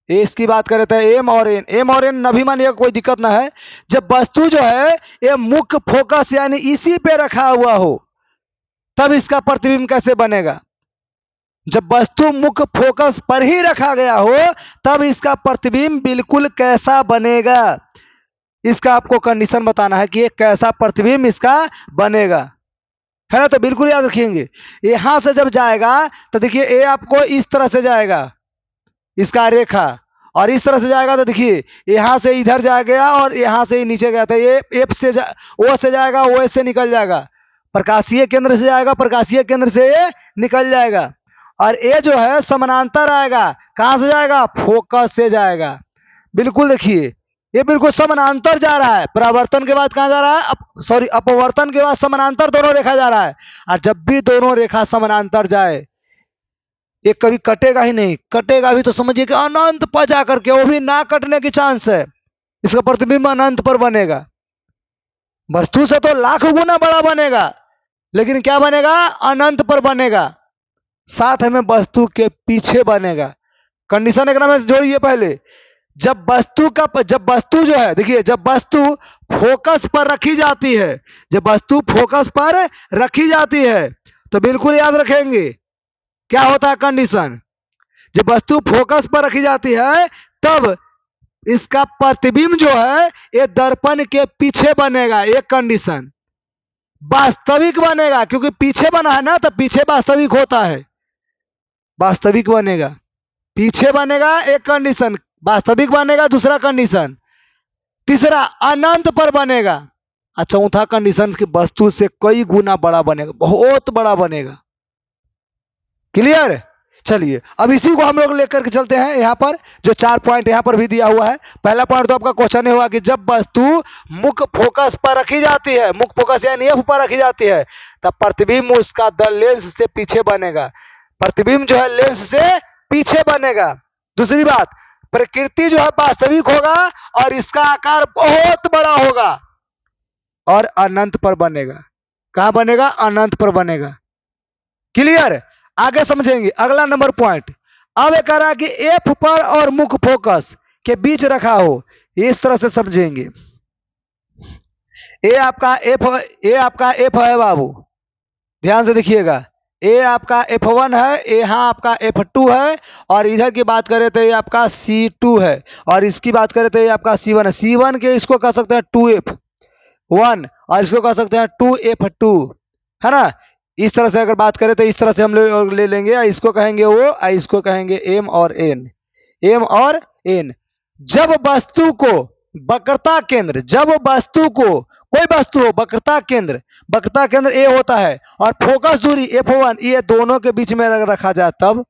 ए इसकी बात करें तो एम और एन नभी मानिएगा, कोई दिक्कत ना है। जब वस्तु जो है ये मुख्य फोकस यानी इसी पे रखा हुआ हो तब इसका प्रतिबिंब कैसे बनेगा। जब वस्तु मुख्य फोकस पर ही रखा गया हो तब इसका प्रतिबिंब बिल्कुल कैसा बनेगा, इसका आपको कंडीशन बताना है कि ये कैसा प्रतिबिंब इसका बनेगा, है ना। तो बिल्कुल याद रखेंगे, यहां से जब जाएगा तो देखिए ए आपको इस तरह से जाएगा इसका रेखा, और इस तरह से जाएगा तो देखिए यहां से इधर जा गया और यहां से नीचे गया था, ये एफ से ओ से जाएगा, ओ से निकल जाएगा, प्रकाशीय केंद्र से जाएगा, प्रकाशीय केंद्र से ये निकल जाएगा। और ये जो है समानांतर आएगा, कहां से जाएगा, फोकस से जाएगा। बिल्कुल देखिए ये बिल्कुल समानांतर जा रहा है, परावर्तन के बाद कहां जा रहा है, सॉरी अपवर्तन के बाद समानांतर दोनों रेखा जा रहा है। और जब भी दोनों रेखा समानांतर जाए ये कभी कटेगा ही नहीं, कटेगा भी तो समझिए कि अनंत पर जाकर के, वो भी ना कटने की चांस है, इसका प्रतिबिंब अनंत पर बनेगा। वस्तु से तो लाख गुना बड़ा बनेगा, लेकिन क्या बनेगा, अनंत पर बनेगा, साथ में वस्तु के पीछे बनेगा। कंडीशन एक नाम जोड़िए पहले, जब वस्तु जो है देखिए, जब वस्तु फोकस पर रखी जाती है, जब वस्तु फोकस पर रखी जाती है तो बिल्कुल याद रखेंगे क्या होता है कंडीशन, जब वस्तु फोकस पर रखी जाती है तब इसका प्रतिबिंब जो है ये दर्पण के पीछे बनेगा। एक कंडीशन वास्तविक बनेगा, क्योंकि पीछे बना है ना, तो पीछे वास्तविक होता है, वास्तविक बनेगा, पीछे बनेगा, एक कंडीशन वास्तविक बनेगा, दूसरा कंडीशन, तीसरा अनंत पर बनेगा, और चौथा कंडीशन की वस्तु से कई गुना बड़ा बनेगा, बहुत बड़ा बनेगा। क्लियर। चलिए अब इसी को हम लोग लेकर के चलते हैं, यहाँ पर जो 4 पॉइंट यहाँ पर भी दिया हुआ है। पहला पॉइंट तो आपका क्वेश्चन ही हुआ कि जब वस्तु मुख्य फोकस पर रखी जाती है, मुख्य फोकस यानी एफ पर रखी जाती है, तब प्रतिबिंब उसका लेंस से पीछे बनेगा, प्रतिबिंब जो है लेंस से पीछे बनेगा। दूसरी बात, प्रकृति जो है वास्तविक होगा और इसका आकार बहुत बड़ा होगा और अनंत पर बनेगा। कहां बनेगा, अनंत पर बनेगा। क्लियर। आगे समझेंगे अगला नंबर पॉइंट। अब ये कह रहा है कि एफ पर और मुख्य फोकस के बीच रखा हो, इस तरह से समझेंगे। ए आपका एफ है बाबू, ध्यान से देखिएगा, ए आपका F1 है, यहाँ आपका F2 है, और इधर की बात करें तो ये आपका C2 है, और इसकी बात करें तो ये आपका C1 है। C1 के इसको कह सकते हैं 2F1 और इसको कह सकते हैं 2F2, है ना। इस तरह से अगर बात करें तो इस तरह से हम लोग ले लेंगे, इसको कहेंगे O, इसको कहेंगे M और N। जब वस्तु को वक्रता केंद्र, जब वस्तु को कोई वस्तु हो वक्रता केंद्र ए होता है और फोकस दूरी F1 ये दोनों के बीच में रखा जाए तब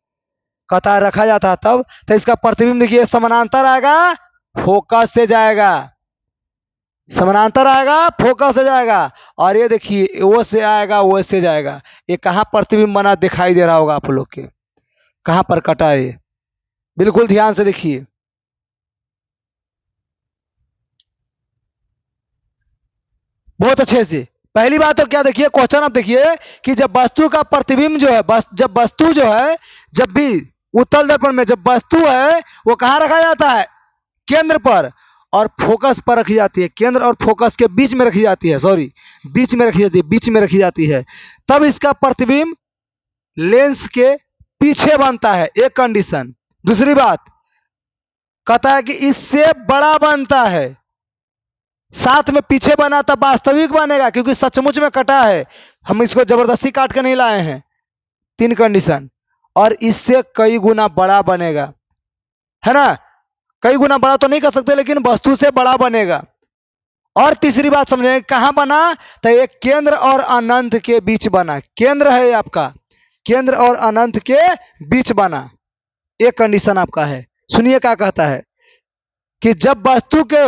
कहता है रखा जाता है तब, तो इसका प्रतिबिंब देखिए समानांतर आएगा, फोकस से जाएगा, समानांतर आएगा, फोकस से जाएगा। और ये देखिए वो से आएगा, वो से जाएगा। ये कहाँ प्रतिबिंब बना दिखाई दे रहा होगा आप लोग के, कहाँ पर कटा है ये, बिल्कुल ध्यान से देखिए। बहुत अच्छे से पहली बात तो क्या देखिए, क्वेश्चन आप देखिए कि जब वस्तु का प्रतिबिंब जो है, जब वस्तु जो है, जब भी उत्तल दर्पण में जब वस्तु है वो कहाँ रखा जाता है, केंद्र पर, और फोकस पर रखी जाती है, केंद्र और फोकस के बीच में रखी जाती है, सॉरी बीच में रखी जाती है, बीच में रखी जाती है, तब इसका प्रतिबिंब लेंस के पीछे बनता है, एक कंडीशन। दूसरी बात कहता है कि इससे बड़ा बनता है, साथ में पीछे बना तब वास्तविक बनेगा, क्योंकि सचमुच में कटा है, हम इसको जबरदस्ती काट के नहीं लाए हैं। तीन कंडीशन। और इससे कई गुना बड़ा बनेगा, है ना, कई गुना बड़ा तो नहीं कर सकते लेकिन वस्तु से बड़ा बनेगा। और तीसरी बात समझें, कहां बना, तो ये केंद्र और अनंत के बीच बना, केंद्र है आपका, केंद्र और अनंत के बीच बना, एक कंडीशन आपका है। सुनिए क्या कहता है कि जब वस्तु के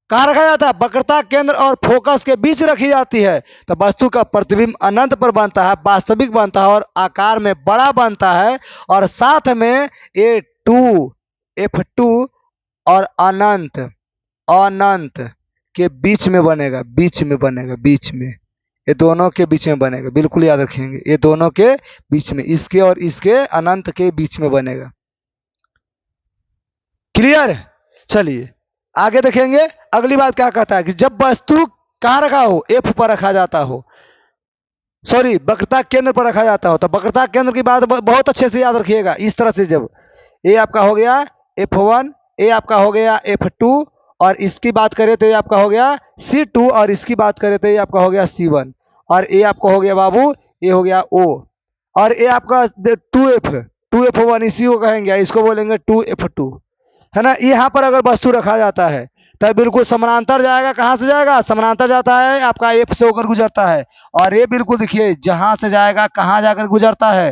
कहाँ रखा जाता है, वक्रता केंद्र और फोकस के बीच रखी जाती है, तो वस्तु का प्रतिबिंब अनंत पर बनता है, वास्तविक बनता है और आकार में बड़ा बनता है, और साथ में A2 F2 और अनंत अनंत के बीच में बनेगा, बीच में बनेगा, बीच में, ये दोनों के बीच में बनेगा, बिल्कुल याद रखेंगे, ये दोनों के बीच में, इसके और इसके अनंत के बीच में बनेगा। क्लियर। चलिए आगे देखेंगे। अगली बात क्या कहता है कि जब वस्तु कहाँ रखा हो, F पर रखा जाता हो, सॉरी वक्रता केंद्र पर रखा जाता हो, तो वक्रता केंद्र की बात बहुत अच्छे से याद रखिएगा। इस तरह से जब ये आपका हो गया F1, ये आपका हो गया F2, और इसकी बात करें तो ये आपका हो गया C2, और इसकी बात करें तो ये आपका हो गया C1, और ये आपका हो गया बाबू, ये हो गया O, और ये आपका 2F1 इसी को कहेंगे, इसको बोलेंगे 2F2, है ना। यहाँ पर अगर वस्तु रखा जाता है तो बिल्कुल समानांतर जाएगा, कहाँ से जाएगा, समानांतर जाता है, आपका F से होकर गुजरता है, और ये बिल्कुल देखिए जहां से जाएगा कहाँ जाकर गुजरता है,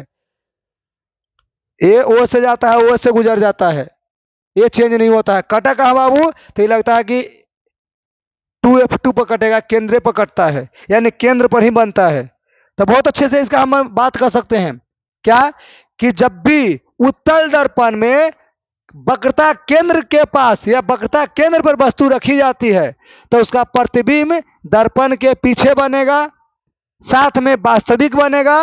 ये O से जाता है, O से गुजर जाता है, ये चेंज नहीं होता है। कटा कहाँ बाबू, तो ये लगता है कि 2F2 पर कटेगा, केंद्र पर कटता है, यानी केंद्र पर ही बनता है। तो बहुत अच्छे से इसका हम बात कर सकते हैं क्या, कि जब भी उत्तल दर्पण में वक्रता केंद्र के पास या वक्रता केंद्र पर वस्तु रखी जाती है, तो उसका प्रतिबिंब दर्पण के पीछे बनेगा, साथ में वास्तविक बनेगा।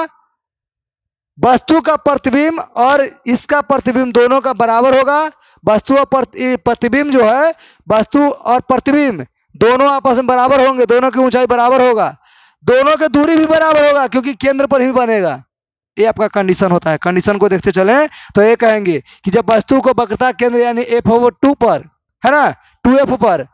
वस्तु का प्रतिबिंब और इसका प्रतिबिंब दोनों का बराबर होगा। वस्तु और प्रतिबिंब जो है, वस्तु और प्रतिबिंब दोनों आपस में बराबर होंगे, दोनों की ऊंचाई बराबर होगा, दोनों की दूरी भी बराबर होगा, क्योंकि केंद्र पर ही बनेगा। ये आपका कंडीशन होता है। कंडीशन को देखते चले तो ये कहेंगे कि जब वस्तु को वक्रता केंद्र यानी F2 पर, है ना, 2F पर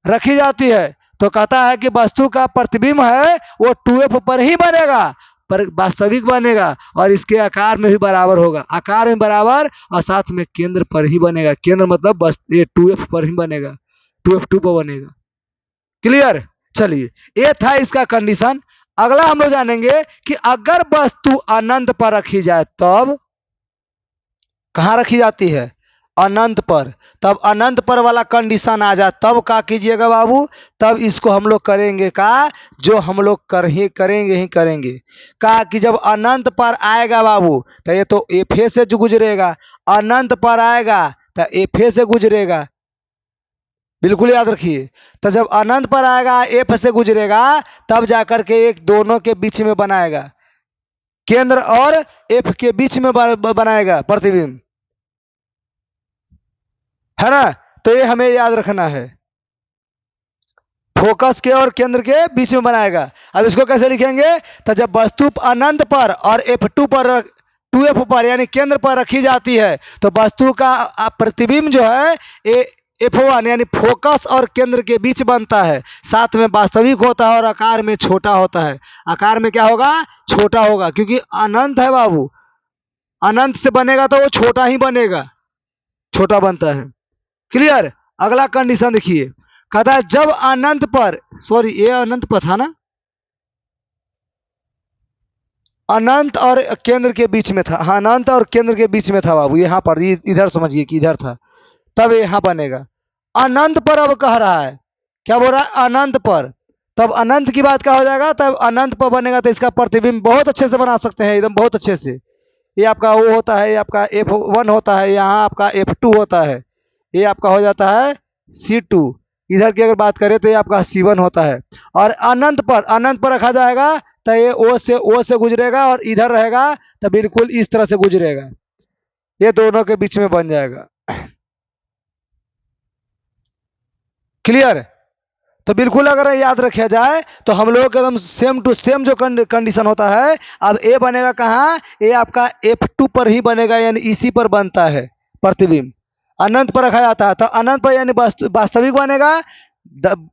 रखी जाती है, तो कहता है कि वस्तु का प्रतिबिंब है वो 2F पर ही बनेगा, पर वास्तविक बनेगा, और इसके आकार में भी बराबर होगा, आकार में बराबर, और साथ में केंद्र पर ही बनेगा। केंद्र मतलब ये 2F पर ही बनेगा, 2F2 पर बनेगा। क्लियर। चलिए ये था इसका कंडीशन। अगला हम लोग जानेंगे कि अगर वस्तु अनंत पर रखी जाए तब कहां रखी जाती है, अनंत पर, तब अनंत पर वाला कंडीशन आ जाए तब क्या कीजिएगा बाबू, तब इसको हम लोग करेंगे का, जो हम लोग करेंगे ही करेंगे का, कि जब अनंत पर आएगा बाबू तो ये तो F से जो गुजरेगा, अनंत पर आएगा तो F से गुजरेगा, बिल्कुल याद रखिए। तो जब अनंत पर आएगा F से गुजरेगा, तब जाकर के एक दोनों के बीच में बनाएगा, केंद्र और F के बीच में बनाएगा प्रतिबिंब, है ना। तो ये हमें याद रखना है, फोकस के और केंद्र के बीच में बनाएगा। अब इसको कैसे लिखेंगे, तो जब वस्तु अनंत पर और F2 पर, 2F पर यानी केंद्र पर रखी जाती है, तो वस्तु का प्रतिबिंब जो है F1 यानी फोकस और केंद्र के बीच बनता है, साथ में वास्तविक होता है और आकार में छोटा होता है। आकार में क्या होगा, छोटा होगा, क्योंकि अनंत है बाबू, अनंत से बनेगा तो वो छोटा ही बनेगा, छोटा बनता है। क्लियर। अगला कंडीशन देखिए, कहता है जब अनंत पर, सॉरी ये अनंत पर था ना, अनंत और केंद्र के बीच में था। हाँ, अनंत और केंद्र के बीच में था बाबू, यहाँ पर इधर समझिए कि इधर था, तब यहाँ बनेगा। अनंत पर अब कह रहा है, क्या बोल रहा है, अनंत पर। तब अनंत की बात क्या हो जाएगा, तब अनंत पर बनेगा तो इसका प्रतिबिंब बहुत अच्छे से बना सकते हैं, एकदम बहुत अच्छे से। ये आपका वो होता है, ये आपका F1 होता है, यहाँ आपका F2 होता है, ये आपका हो जाता है C2। इधर की अगर बात करें तो ये आपका C1 होता है। और अनंत पर रखा जाएगा तो ये ओ से गुजरेगा और इधर रहेगा तो बिल्कुल इस तरह से गुजरेगा, ये दोनों के बीच में बन जाएगा। क्लियर। तो बिल्कुल अगर याद रखा जाए तो हम लोग एकदम सेम टू सेम जो कंडीशन होता है, अब ए बनेगा कहाँ, ए आपका F2 पर ही बनेगा, यानी इसी पर बनता है प्रतिबिंब। अनंत पर रखा जाता है तो अनंत पर यानी वास्तविक बनेगा,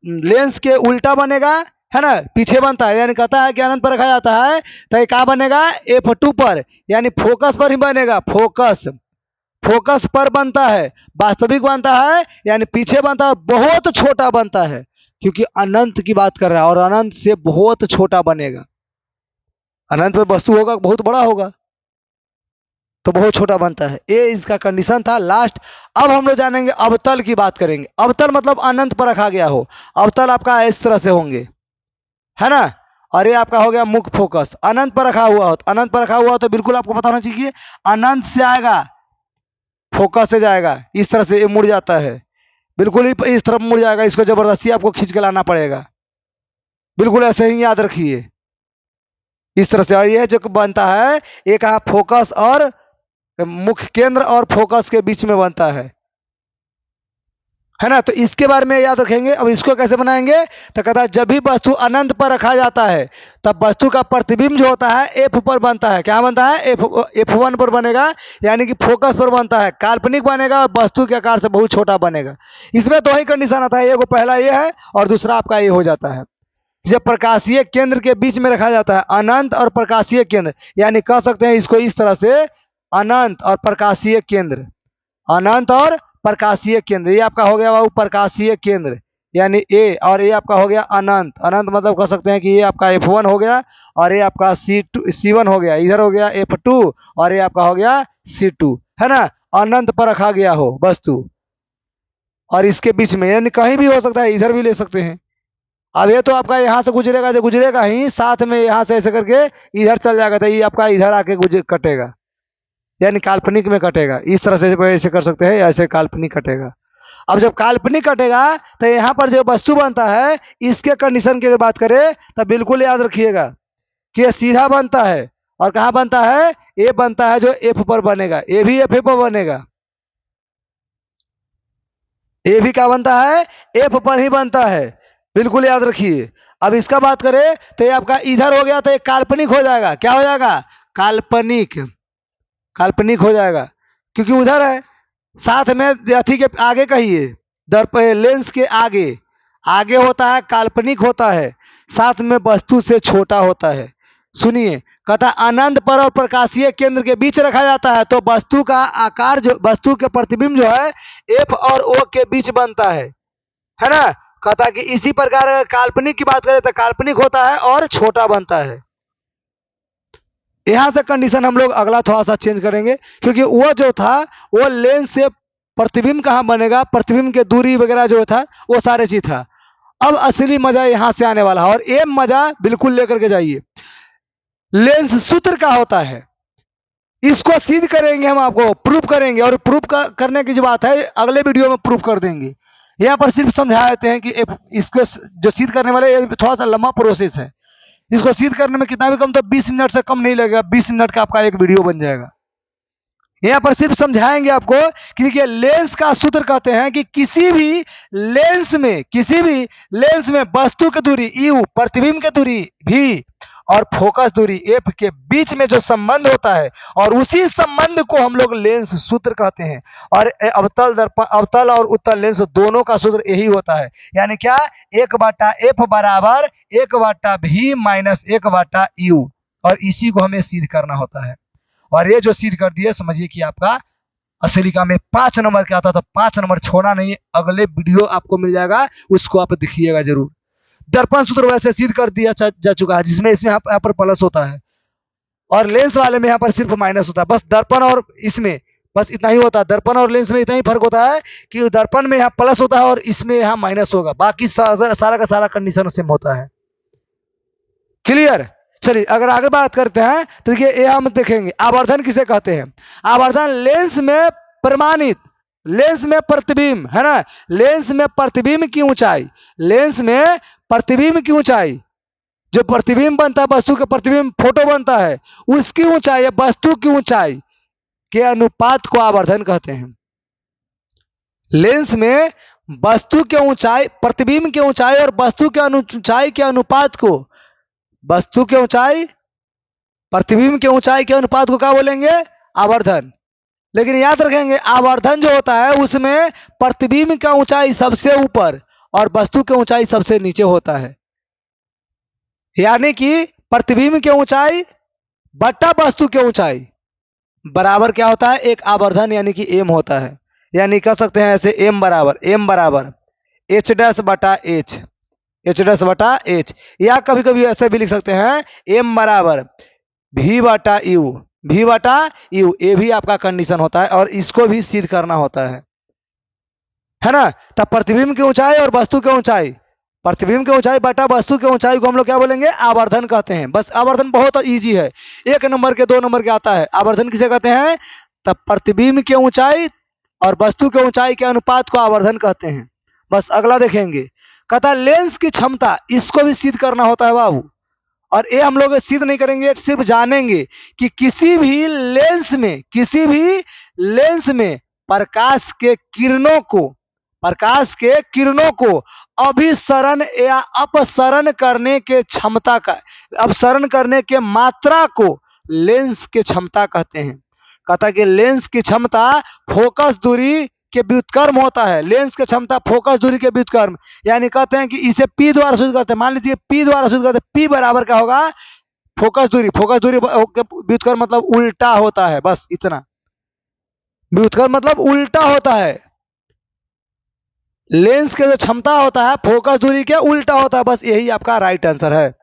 लेंस के उल्टा बनेगा, है ना, पीछे बनता है। यानी कहता है कि अनंत पर रखा जाता है तो ये कहाँ बनेगा, F2 पर, यानी फोकस पर ही बनेगा, फोकस पर बनता है, वास्तविक बनता है, यानी पीछे बनता है, बहुत छोटा बनता है, क्योंकि अनंत की बात कर रहा है और अनंत से बहुत छोटा बनेगा। अनंत में वस्तु होगा बहुत बड़ा होगा तो बहुत छोटा बनता है। ये इसका कंडीशन था लास्ट। अब हम लोग जानेंगे अवतल की बात करेंगे। अवतल मतलब अनंत पर रखा गया हो। अवतल आपका इस तरह से होंगे, है ना। और ये आपका हो गया मुख्य फोकस, अनंत पर रखा हुआ हो, अनंत पर रखा हुआ हो तो बिल्कुल आपको पता होना चाहिए अनंत से आएगा, फोकस से जाएगा, इस तरह से ये मुड़ जाता है, बिल्कुल ही इस तरफ मुड़ जाएगा, इसको जबरदस्ती आपको खींच के लाना पड़ेगा, बिल्कुल ऐसे ही याद रखिए इस तरह से। और यह जो बनता है एक कहा फोकस और मुख्य केंद्र और फोकस के बीच में बनता है ना। तो इसके बारे में याद रखेंगे। अब इसको कैसे बनाएंगे, तो कहता है जब भी वस्तु अनंत पर रखा जाता है तब वस्तु का प्रतिबिंब जो होता है एफ पर बनता है। क्या बनता है, F1 पर बनेगा, यानी कि फोकस पर बनता है, काल्पनिक बनेगा और वस्तु के आकार से बहुत छोटा बनेगा। इसमें दो ही कंडीशन आता है, एक पहला ये है और दूसरा आपका ये हो जाता है जब प्रकाशीय केंद्र के बीच में रखा जाता है, अनंत और प्रकाशीय केंद्र, यानी कह सकते हैं इसको इस तरह से, अनंत और प्रकाशीय केंद्र, अनंत और प्रकाशीय केंद्र। ये आपका हो गया बाबू प्रकाशीय केंद्र, यानी ए, और ये आपका हो गया अनंत। अनंत मतलब कह सकते हैं कि ये आपका F1 हो गया और ये आपका C1 हो गया, इधर हो गया F2 और ये आपका हो गया C2, है ना। अनंत पर रखा गया हो वस्तु और इसके बीच में, यानी कहीं भी हो सकता है, इधर भी ले सकते हैं। अब ये तो आपका यहाँ से गुजरेगा, जो गुजरेगा ही साथ में यहाँ से ऐसे करके इधर चल जाएगा तो ये आपका इधर आके कटेगा, यानी काल्पनिक में कटेगा। इस तरह से ऐसे कर सकते हैं, ऐसे काल्पनिक कटेगा। अब जब काल्पनिक कटेगा तो यहाँ पर जो वस्तु बनता है इसके कंडीशन की अगर बात करें तो बिल्कुल याद रखिएगा कि ये सीधा बनता है और कहाँ बनता है, ए बनता है जो एफ पर बनेगा, ए भी एफ पर बनेगा, ए भी क्या बनता है, एफ पर ही बनता है, बिल्कुल याद रखिए। अब इसका बात करें तो ये आपका इधर हो गया तो ये काल्पनिक हो जाएगा। क्या हो जाएगा, काल्पनिक, काल्पनिक हो जाएगा, क्योंकि उधर है साथ में अथी के आगे कहिए, दर्पण लेंस के आगे, आगे होता है काल्पनिक होता है, साथ में वस्तु से छोटा होता है। सुनिए, कहता अनंत पर और प्रकाशीय केंद्र के बीच रखा जाता है तो वस्तु का आकार, जो वस्तु के प्रतिबिंब जो है एफ और ओ के बीच बनता है ना। कहता कि इसी प्रकार काल्पनिक की बात करें तो काल्पनिक होता है और छोटा बनता है। यहां से कंडीशन हम लोग अगला थोड़ा सा चेंज करेंगे, क्योंकि वो जो था वो लेंस से प्रतिबिंब कहाँ बनेगा, प्रतिबिंब के दूरी वगैरह जो था वो सारे चीज था। अब असली मजा यहां से आने वाला है और ये मजा बिल्कुल लेकर के जाइए। लेंस सूत्र का होता है, इसको सिद्ध करेंगे हम, आपको प्रूफ करेंगे, और प्रूफ करने की जो बात है अगले वीडियो में प्रूफ कर देंगे। यहाँ पर सिर्फ समझा देते हैं कि इसको जो सिद्ध करने वाले थोड़ा सा लंबा प्रोसेस है, इसको सिद्ध करने में कितना भी कम तो 20 मिनट से कम नहीं लगेगा, 20 मिनट का आपका एक वीडियो बन जाएगा। यहाँ पर सिर्फ समझाएंगे आपको कि देखिए लेंस का सूत्र कहते हैं कि किसी भी लेंस में वस्तु की दूरी यू, प्रतिबिंब की दूरी भी और फोकस दूरी एफ के बीच में जो संबंध होता है, और उसी संबंध को हम लोग लेंस सूत्र कहते हैं। और अवतल और उत्तल लेंस दोनों का सूत्र यही होता है, यानी क्या, 1/f बराबर 1/v माइनस 1/u, और इसी को हमें सिद्ध करना होता है। और ये जो सिद्ध कर दिए, समझिए कि आपका असली काम में 5 नंबर का आता, तो 5 नंबर छोड़ा नहीं, अगले वीडियो आपको मिल जाएगा, उसको आप देखिएगा जरूर। दर्पण सूत्र वैसे सिद्ध कर दिया जा चुका है, जिसमें इसमें यहाँ पर प्लस होता है, और लेंस वाले में यहाँ पर सिर्फ माइनस होता है। बस दर्पण और इसमें बस इतना ही होता है। दर्पण और लेंस में इतना ही फर्क होता है कि दर्पण में यहाँ प्लस होता है और इसमें यहाँ माइनस होगा, बाकी सारा का सारा कंडीशन सेम होता है। क्लियर। चलिए अगर आगे बात करते हैं तो देखिए ये हम देखेंगे आवर्धन किसे कहते हैं। आवर्धन लेंस में प्रमाणित, लेंस में प्रतिबिंब है ना, लेंस में प्रतिबिंब की ऊंचाई, लेंस में प्रतिबिंब की ऊंचाई, जो प्रतिबिंब बनता है वस्तु के प्रतिबिंब फोटो बनता है उसकी ऊंचाई या वस्तु की ऊंचाई के अनुपात को आवर्धन कहते हैं। लेंस में वस्तु के ऊंचाई, प्रतिबिंब की ऊंचाई और वस्तु के ऊंचाई के अनुपात को, वस्तु के ऊंचाई प्रतिबिंब के ऊंचाई के अनुपात को क्या बोलेंगे, आवर्धन। लेकिन याद रखेंगे आवर्धन जो होता है उसमें प्रतिबिंब का ऊंचाई सबसे ऊपर और वस्तु की ऊंचाई सबसे नीचे होता है। यानी कि प्रतिबिंब की ऊंचाई बटा वस्तु की ऊंचाई बराबर क्या होता है, एक आवर्धन यानी कि एम होता है। यानी कह सकते हैं ऐसे एम बराबर एच डैश बटा एच, एच डैश बटा एच, या कभी कभी ऐसे भी लिख सकते हैं एम बराबर वी बटा यू, वी बटा यू। ये भी आपका कंडीशन होता है और इसको भी सिद्ध करना होता है ना। तब प्रतिबिंब की ऊंचाई और वस्तु की ऊंचाई, प्रतिबिंब की ऊंचाई बटा वस्तु की ऊंचाई को हम लोग क्या बोलेंगे, आवर्धन कहते हैं। बस आवर्धन बहुत इजी है, 1 नंबर के 2 नंबर के आता है। आवर्धन किसे कहते हैं, तब प्रतिबिंब की ऊंचाई और वस्तु की ऊंचाई के अनुपात को आवर्धन कहते हैं। बस अगला देखेंगे, कहता है लेंस की क्षमता, इसको भी सिद्ध करना होता है बाबू। और ये हम लोग सिद्ध नहीं करेंगे, सिर्फ जानेंगे कि किसी भी लेंस में प्रकाश के किरणों को अभिसरण या अपसरण करने के क्षमता का, अपसरण करने के मात्रा को लेंस की क्षमता कहते हैं। कहता है कि लेंस की क्षमता फोकस दूरी के व्युत्क्रम होता है। लेंस की क्षमता फोकस दूरी के व्युत्क्रम, यानी कहते हैं कि इसे पी द्वारा सूचित करते हैं। मान लीजिए पी द्वारा सूचित करते हैं, पी बराबर क्या होगा, फोकस दूरी व्युत्क्रम मतलब उल्टा होता है, बस इतना। व्युत्क्रम मतलब उल्टा होता है। लेंस के जो क्षमता होता है फोकस दूरी के उल्टा होता है, बस यही आपका राइट आंसर है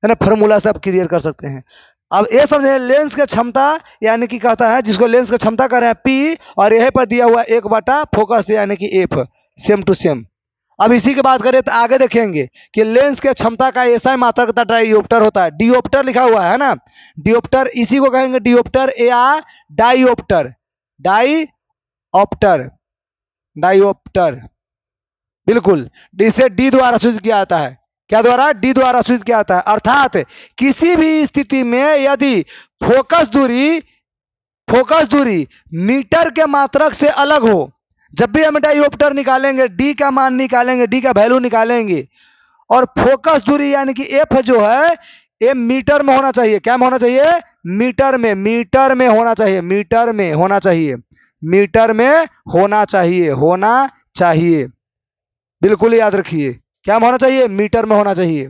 ना। फॉर्मूला से आप क्लियर कर सकते हैं। अब ये समझे लेंस की क्षमता यानी कि कहता है जिसको लेंस की क्षमता कर रहे हैं पी, और यहीं पर दिया हुआ 1 बटा फोकस यानी कि एफ, सेम टू सेम। अब इसी की बात करें तो आगे देखेंगे कि लेंस के क्षमता का ऐसा ही मात्रक डायोप्टर होता है। डियोप्टर लिखा हुआ है ना, डियोप्टर, इसी को कहेंगे डियोप्टर या डायोप्टर। डायोप्टर बिल्कुल, इसे डी द्वारा सूचित किया जाता है। क्या द्वारा, डी द्वारा सूचित किया जाता है। अर्थात किसी भी स्थिति में यदि फोकस दूरी मीटर के मात्रक से अलग हो, जब भी हम डायोप्टर निकालेंगे, डी का मान निकालेंगे, डी का वैल्यू निकालेंगे, और फोकस दूरी यानी कि एफ जो है ये मीटर में होना चाहिए। क्या में होना चाहिए, मीटर में होना चाहिए, मीटर में होना चाहिए। बिल्कुल याद रखिए, क्या होना चाहिए, मीटर में होना चाहिए।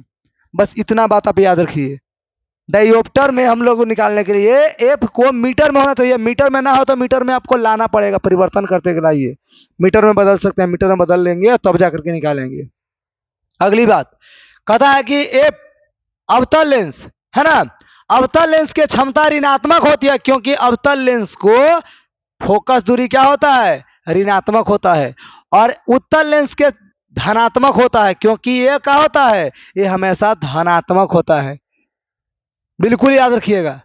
बस इतना बात आप याद रखिए। डायोप्टर में हम लोग निकालने के लिए एफ को मीटर में होना चाहिए। मीटर में ना हो तो मीटर में आपको लाना पड़ेगा, परिवर्तन करते लाइए। मीटर में बदल सकते हैं, मीटर में बदल लेंगे तब जाकर के निकालेंगे। अगली बात कहता है कि एफ अवतल लेंस है ना, अवतल लेंस की क्षमता ऋणात्मक होती है, क्योंकि अवतल लेंस को फोकस दूरी क्या होता है, ऋणात्मक होता है, और उत्तल लेंस के धनात्मक होता है, क्योंकि ये क्या होता है, ये हमेशा धनात्मक होता है। बिल्कुल याद रखिएगा,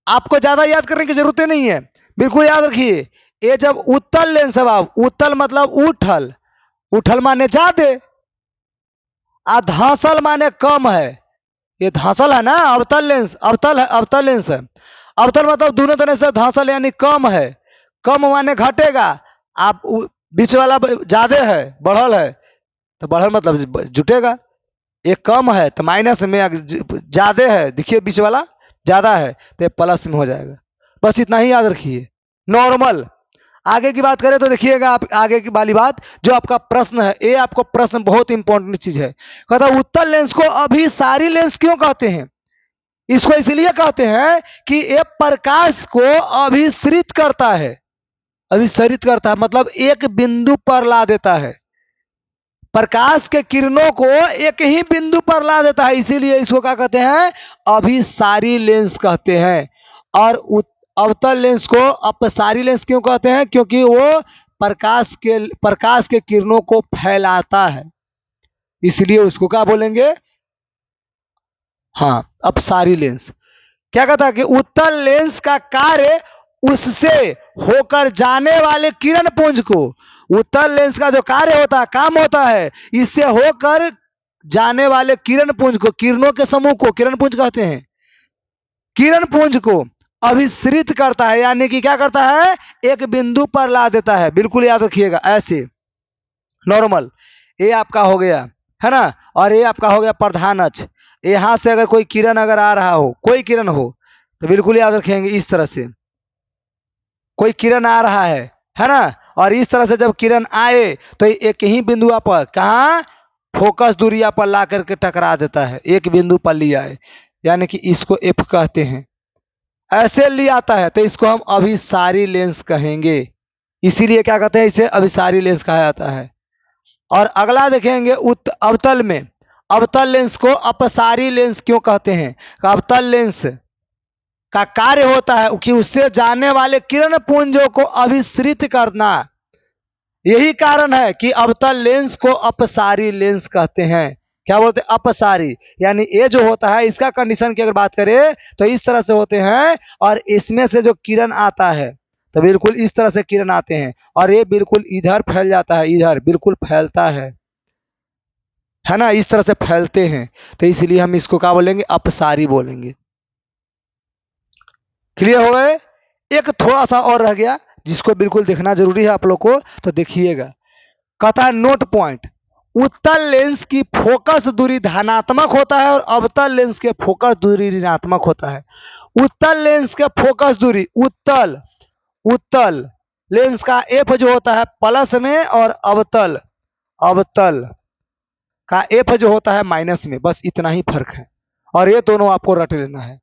आपको ज्यादा याद करने की जरूरत नहीं है, बिल्कुल याद रखिए। ये जब उत्तल लेंस है बाब, उत्तल मतलब उठल माने ज्यादा, धंसल माने कम है। ये धंसल है ना, अवतल लेंस, अवतल लेंस है। अवतल मतलब दोनों तरह से धंसल यानी कम है, कम माने घटेगा। आप बीच वाला ज्यादा है, बढ़ल है तो बढ़ल मतलब जुटेगा। ये कम है तो माइनस में, ज्यादा है देखिए बीच वाला ज्यादा है तो प्लस में हो जाएगा। बस इतना ही याद रखिए, नॉर्मल। आगे की बात करें तो देखिएगा आप, आगे की वाली बात जो आपका प्रश्न है, ये आपको प्रश्न बहुत इंपॉर्टेंट चीज है। कहता है उत्तल लेंस को अभिसारी लेंस क्यों कहते हैं। इसको इसलिए कहते हैं कि ये प्रकाश को अभिसरित करता है, मतलब एक बिंदु पर ला देता है। प्रकाश के किरणों को एक ही बिंदु पर ला देता है, इसीलिए इसको क्या कहते हैं, अभिसारी लेंस कहते हैं। और अवतल लेंस को अपसारी लेंस क्यों कहते हैं, क्योंकि वो प्रकाश के किरणों को फैलाता है, इसलिए उसको क्या बोलेंगे, हाँ, अपसारी लेंस। क्या कहता है कि उत्तल लेंस का कार्य उससे होकर जाने वाले किरण पुंज को, उत्तल लेंस का जो कार्य होता है, काम होता है, इससे होकर जाने वाले किरण पुंज को, किरणों के समूह को किरण पुंज कहते हैं, किरण पुंज को अभिसरित करता है, यानी कि क्या करता है, एक बिंदु पर ला देता है। बिल्कुल याद रखिएगा, ऐसे नॉर्मल, ये आपका हो गया है ना, और ये आपका हो गया प्रधान अक्ष। यहां से अगर कोई किरण अगर आ रहा हो, कोई किरण हो, तो बिल्कुल याद रखेंगे इस तरह से, कोई किरण आ रहा है ना, और इस तरह से जब किरण आए तो एक ही बिंदु पर, कहाँ, फोकस दूरिया पर ला करके टकरा देता है, एक बिंदु पर लिया है, यानी कि इसको एफ कहते हैं। ऐसे ले आता है तो इसको हम अभिसारी लेंस कहेंगे, इसीलिए क्या कहते हैं, इसे अभिसारी लेंस कहा जाता है। और अगला देखेंगे अवतल में, अवतल लेंस को अपसारी लेंस क्यों कहते हैं, अवतल लेंस का कार्य होता है कि उससे जाने वाले किरण पुंजों को अभिसरित करना, यही कारण है कि अवतल लेंस को अपसारी लेंस कहते हैं। क्या बोलते हैं, अपसारी, यानी ये जो होता है, इसका कंडीशन की अगर बात करें तो इस तरह से होते हैं, और इसमें से जो किरण आता है तो बिल्कुल इस तरह से किरण आते हैं, और ये बिल्कुल इधर फैल जाता है, इधर बिल्कुल फैलता है ना, इस तरह से फैलते हैं, तो इसलिए हम इसको क्या बोलेंगे, अपसारी बोलेंगे। क्लियर हो गए। एक थोड़ा सा और रह गया जिसको बिल्कुल देखना जरूरी है आप लोग को, तो देखिएगा। कहता है नोट पॉइंट, उत्तल लेंस की फोकस दूरी धनात्मक होता है और अवतल लेंस के फोकस दूरी ऋणात्मक होता है। उत्तल लेंस के फोकस दूरी, उत्तल लेंस का एफ जो होता है प्लस में, और अवतल का एफ जो होता है माइनस में, बस इतना ही फर्क है, और ये दोनों आपको रट लेना है।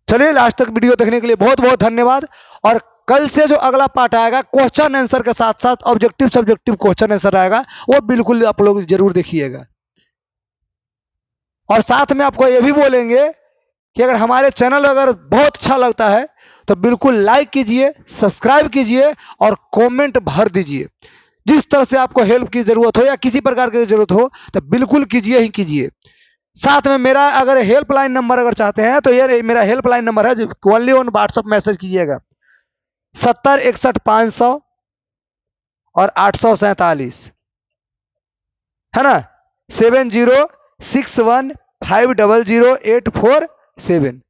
चलिए, लास्ट तक वीडियो देखने के लिए बहुत बहुत धन्यवाद। और कल से जो अगला पार्ट आएगा, क्वेश्चन आंसर के साथ साथ ऑब्जेक्टिव सब्जेक्टिव क्वेश्चन आंसर आएगा, वो बिल्कुल आप लोग जरूर देखिएगा। और साथ में आपको ये भी बोलेंगे कि अगर हमारे चैनल अगर बहुत अच्छा लगता है तो बिल्कुल लाइक कीजिए, सब्सक्राइब कीजिए और कमेंट भर दीजिए। जिस तरह से आपको हेल्प की जरूरत हो या किसी प्रकार की जरूरत हो तो बिल्कुल कीजिए ही कीजिए। साथ में मेरा अगर हेल्पलाइन नंबर अगर चाहते हैं तो ये मेरा हेल्पलाइन नंबर है, ओनली ऑन व्हाट्सएप मैसेज कीजिएगा 7061 500 और 847, है ना, 7061500847,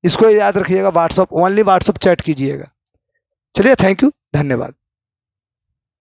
इसको याद रखिएगा। व्हाट्सएप ओनली व्हाट्सएप चैट कीजिएगा। चलिए, थैंक यू, धन्यवाद।